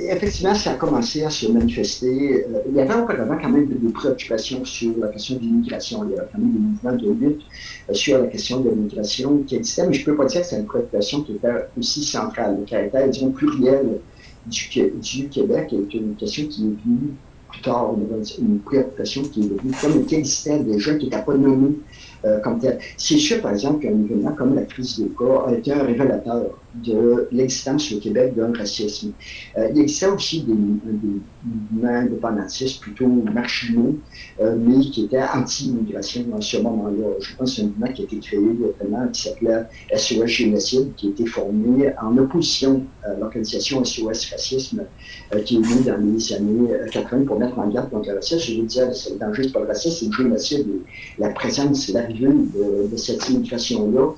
effectivement, ça a commencé à se manifester. Il y avait auparavant quand même des préoccupations sur la question de l'immigration. Il y avait quand même des mouvements de lutte sur la question de l'immigration qui existaient, mais je ne peux pas dire que c'est une préoccupation qui était aussi centrale. Le caractère, disons, pluriel du Québec est une question qui est venue plus tard, une préoccupation qui est venue comme qui existait déjà, qui n'était pas nommée comme tel. C'est sûr, par exemple, qu'un événement comme la crise des cas a été un révélateur de l'existence au Québec d'un racisme. Il existait aussi des mouvements indépendantistes plutôt marginaux, mais qui étaient anti-immigration à ce moment-là. Je pense que c'est un mouvement qui a été créé notamment, qui s'appelait SOS Génocide, qui a été formé en opposition à l'organisation SOS Racisme, qui est née dans les années 80 pour mettre en garde contre le racisme. Je veux dire, le danger, c'est pas le racisme, c'est le génocide. La présence, l'arrivée de cette immigration-là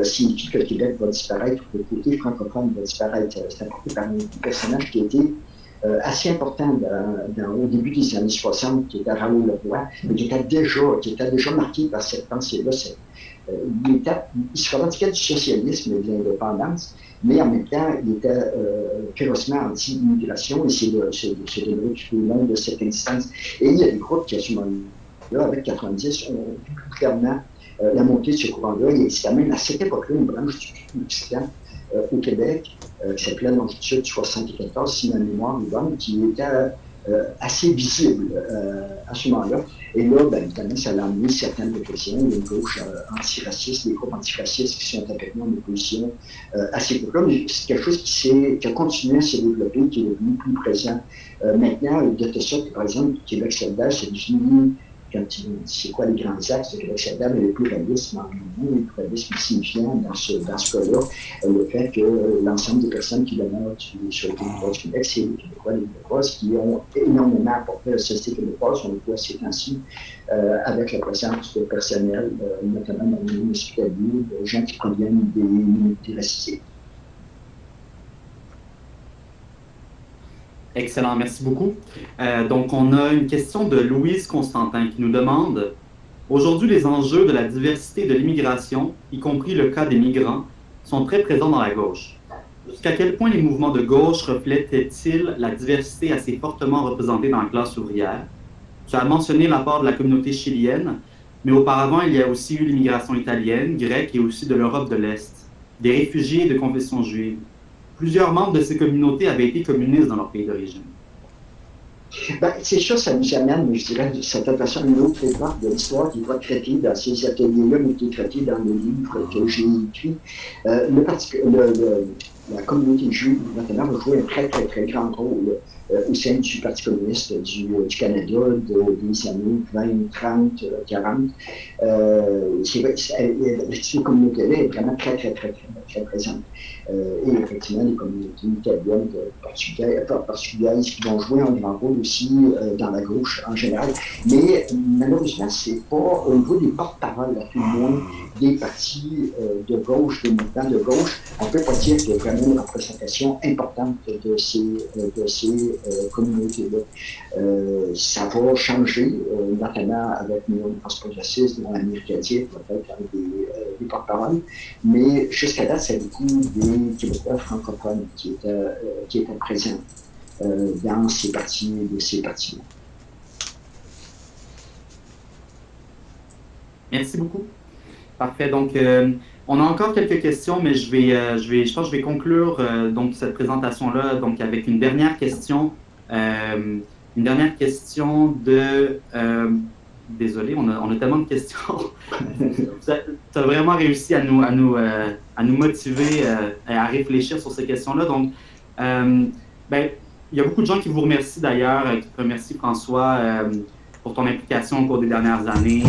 signifie que le Québec va disparaître, que le côté francophone va disparaître. C'est apporté par un personnage qui a été assez important au début des années 60, qui était Raoul Leroy, mais qui était déjà marqué par cette pensée-là. Il se revendiquait du socialisme et de l'indépendance, mais en même temps, il était férocement anti-immigration, et c'est devenu tout le long de cette instance. Et il y a des groupes qui, à ce moment-là, avec 90, ont vu plus clairement la montée de ce courant-là. Il y a même à cette époque-là une branche du Mexicain au Québec, qui s'appelait Longitude 74, si ma mémoire est bonne, qui était assez visible à ce moment-là. Et là, bien évidemment, ça a amené certaines réflexions, une gauche antiraciste, des groupes antiracistes qui sont apparus en opposition à ces groupes-là. Mais c'est quelque chose qui a continué à se développer, qui est devenu plus présent. Maintenant, de sorte que, par exemple, Québec solidaire, c'est défini c'est quoi les grands axes de Québec solidaire, mais le pluralisme en nous, le pluralisme signifiant dans ce cas-là, le fait que l'ensemble des personnes qui demeurent sur le territoire du Québec, c'est les Québécois et les Québécoises qui ont énormément apporté à la société québécoise. On le voit ces temps-ci avec la présence de personnel, notamment dans les milieux hospitaliers, de gens qui proviennent des minorités racisées. Excellent, merci beaucoup. Donc, on a une question de Louise Constantin qui nous demande « Aujourd'hui, les enjeux de la diversité de l'immigration, y compris le cas des migrants, sont très présents dans la gauche. Jusqu'à quel point les mouvements de gauche reflètent-ils la diversité assez fortement représentée dans la classe ouvrière? Tu as mentionné l'apport de la communauté chilienne, mais auparavant, il y a aussi eu l'immigration italienne, grecque et aussi de l'Europe de l'Est, des réfugiés de confession juive. Plusieurs membres de ces communautés avaient été communistes dans leur pays d'origine. Ben, c'est sûr, ça nous amène, je dirais, de certaine façon, une autre époque de l'histoire qui va être traitée dans ces ateliers-là, mais qui est traitée dans le livre que j'ai écrit. La communauté juive, notamment, va jouer un très, très, très grand rôle au sein du Parti communiste du Canada des années 20, 30, 40. Cette communauté-là est vraiment très, très, très, très, très présente. Et effectivement, les communautés italiennes, portugaises qui vont jouer un grand rôle aussi dans la gauche en général. Mais malheureusement, c'est pas au niveau des porte-paroles, à tout le moins, des partis de gauche, des mouvements de gauche. On ne peut pas dire qu'il y a vraiment une représentation importante de ces communautés-là. Ça va changer, notamment avec le néo-progressisme dans l'Amérique latine, peut-être avec des porte-paroles, mais jusqu'à date, c'est beaucoup des Québécois francophones qui étaient présents dans ces partis-là. Merci beaucoup. Parfait. Donc, on a encore quelques questions, mais je pense que je vais conclure donc cette présentation-là donc avec une dernière question. Une dernière question de... désolé, on a tellement de questions. Tu as vraiment réussi à nous motiver à réfléchir sur ces questions-là. Donc, il y a beaucoup de gens qui vous remercient d'ailleurs, qui te remercient, François, pour ton implication au cours des dernières années.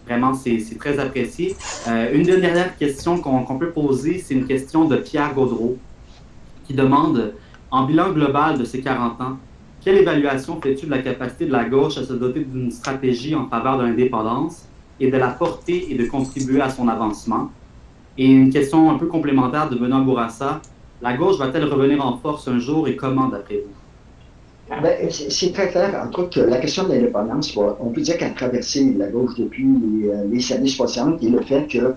Vraiment, c'est très apprécié. Une des dernières questions qu'on peut poser, c'est une question de Pierre Gaudreau, qui demande, en bilan global de ces 40 ans, quelle évaluation fais-tu de la capacité de la gauche à se doter d'une stratégie en faveur de l'indépendance et de la porter et de contribuer à son avancement? Et une question un peu complémentaire de Benoît Bourassa, la gauche va-t-elle revenir en force un jour et comment d'après vous? Ben, c'est très clair, entre autres, que la question de l'indépendance, on peut dire qu'elle a traversé la gauche depuis les années 60 et le fait que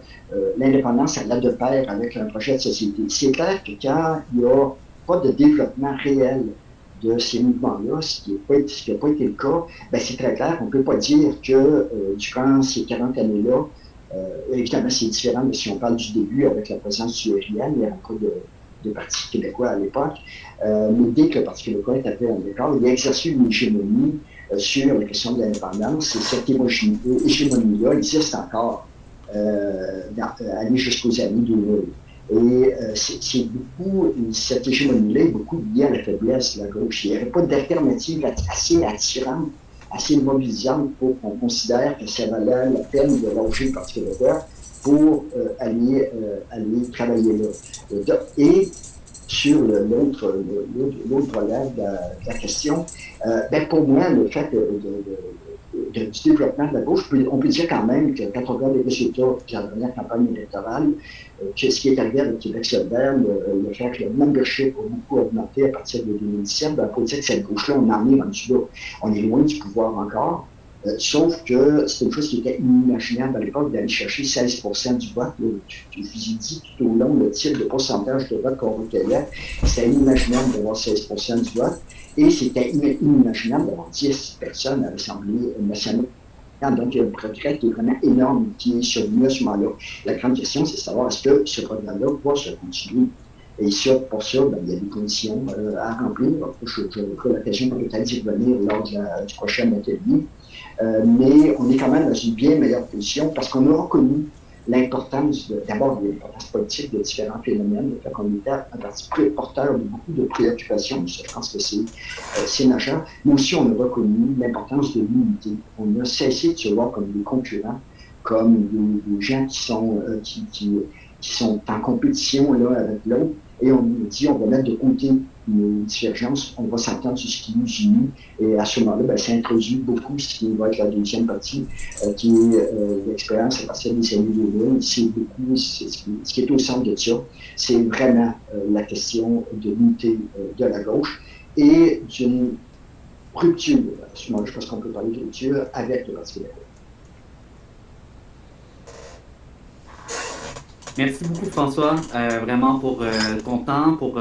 l'indépendance allait de pair avec un projet de société. C'est clair que quand il n'y a pas de développement réel de ces mouvements-là, ce qui n'a pas été le cas, ben c'est très clair, on ne peut pas dire que durant ces 40 années-là, évidemment c'est différent de si on parle du début avec la présence du RIAN, il n'y avait pas de Parti québécois à l'époque, mais dès que le Parti québécois est appelé en décor, il a exercé une hégémonie sur la question de l'indépendance, et cette hégémonie-là existe encore aller jusqu'aux années 2000. Et c'est beaucoup, cette hégémonie-là est beaucoup liée à la faiblesse de la gauche. Il n'y avait pas d'alternative assez attirante, assez mobilisante pour qu'on considère que ça valait la peine de loger le Parti québécois pour aller travailler là. Et sur l'autre volet de la question, pour moi, le fait du développement de la gauche, on peut dire quand même que quand on regarde les résultats de la dernière campagne électorale, que ce qui est arrivé avec Québec solidaire, le fait que le membership a beaucoup augmenté à partir de 2017, il faut dire que cette gauche-là, on en est rendu là. On est loin du pouvoir encore, Sauf que c'est une chose qui était inimaginable à l'époque d'aller chercher 16% du vote. Je vous ai dit tout au long le type de pourcentage de vote qu'on recueillait. C'était inimaginable d'avoir 16% du vote. Et c'était inimaginable d'avoir 10 personnes à l'Assemblée nationale. Donc, il y a un progrès qui est vraiment énorme qui est survenu à ce moment-là. La grande question, c'est de savoir est-ce que ce programme-là va se continuer. Et ça, pour ça, il y a des conditions à remplir. J'aurai l'occasion peut-être d'y revenir lors du prochain atelier. Mais on est quand même dans une bien meilleure position parce qu'on a reconnu l'importance, d'abord, de l'importance politique de différents phénomènes, le fait qu'on était un parti porteur de beaucoup de préoccupations, je pense que c'est majeur, mais aussi on a reconnu l'importance de l'unité. On a cessé de se voir comme des concurrents, comme des gens qui sont en compétition là, avec l'autre, et on nous dit on va mettre de côté nos divergences, on va s'entendre sur ce qui nous unit, et à ce moment-là, ça introduit beaucoup ce qui va être la deuxième partie, qui est l'expérience à partir des années 2000. C'est beaucoup ce qui est au centre de ça, c'est vraiment la question de l'unité de la gauche et d'une rupture, à ce moment-là, je pense qu'on peut parler de rupture avec le Parti québécois. Merci beaucoup, François, vraiment pour ton temps, pour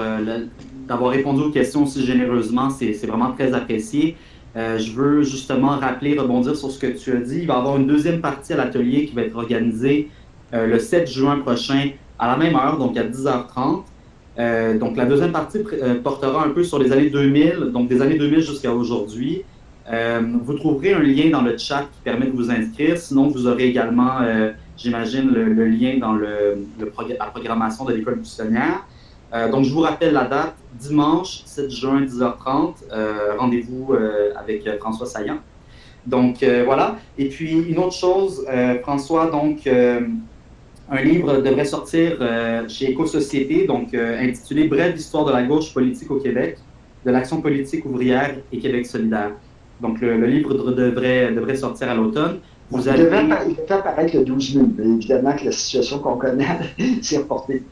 d'avoir répondu aux questions aussi généreusement. C'est vraiment très apprécié. Je veux justement rebondir sur ce que tu as dit. Il va y avoir une deuxième partie à l'atelier qui va être organisée le 7 juin prochain à la même heure, donc à 10h30. Donc, la deuxième partie portera un peu sur les années 2000, donc des années 2000 jusqu'à aujourd'hui. Vous trouverez un lien dans le chat qui permet de vous inscrire. Sinon, vous aurez également, j'imagine, le lien dans la programmation de l'École buissonnière. Donc, je vous rappelle la date, dimanche 7 juin, 10h30. Rendez-vous avec François Saillant. Donc, voilà. Et puis, une autre chose, François, donc, un livre devrait sortir chez Éco-Société, donc intitulé « Brève histoire de la gauche politique au Québec, de l'action politique ouvrière et Québec solidaire ». Donc, le livre devrait sortir à l'automne. Il devait apparaître le 12 mai, mais évidemment que la situation qu'on connaît s'est reportée.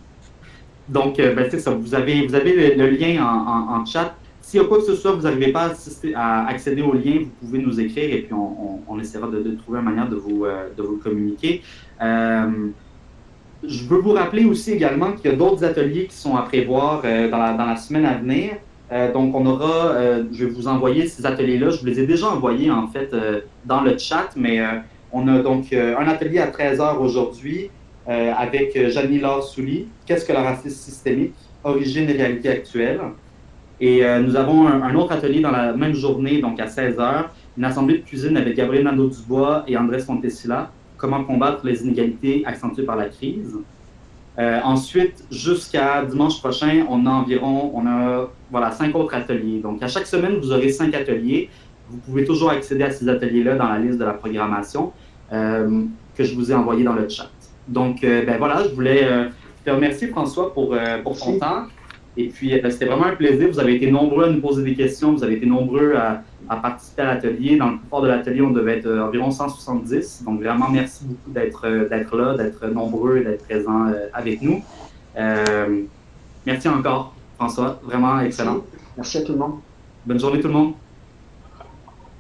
Donc, c'est ça. Vous avez le lien en chat. S'il y a quoi que ce soit, vous n'arrivez pas à accéder au lien, vous pouvez nous écrire et puis on essaiera de trouver une manière de vous le communiquer. Je veux vous rappeler aussi également qu'il y a d'autres ateliers qui sont à prévoir dans la semaine à venir. Donc, on aura, je vais vous envoyer ces ateliers-là. Je vous les ai déjà envoyés, en fait, dans le chat, mais on a donc un atelier à 13h aujourd'hui avec Janine-Laure Souly. Qu'est-ce que le racisme systémique? Origine et réalité actuelle. Et nous avons un autre atelier dans la même journée, donc à 16h, une assemblée de cuisine avec Gabriel Nadeau-Dubois et Andrés Fontesilla. Comment combattre les inégalités accentuées par la crise. Ensuite, jusqu'à dimanche prochain, on a 5 autres ateliers. Donc, à chaque semaine, vous aurez 5 ateliers. Vous pouvez toujours accéder à ces ateliers-là dans la liste de la programmation que je vous ai envoyée dans le chat. Donc, voilà, je voulais te remercier, François, pour ton temps. Et puis, c'était vraiment un plaisir. Vous avez été nombreux à nous poser des questions. Vous avez été nombreux à participer à l'atelier. Dans le plus fort de l'atelier, on devait être environ 170. Donc, vraiment, merci beaucoup d'être là, d'être nombreux et d'être présents avec nous. Merci encore, François. Vraiment excellent. Merci à tout le monde. Bonne journée, tout le monde.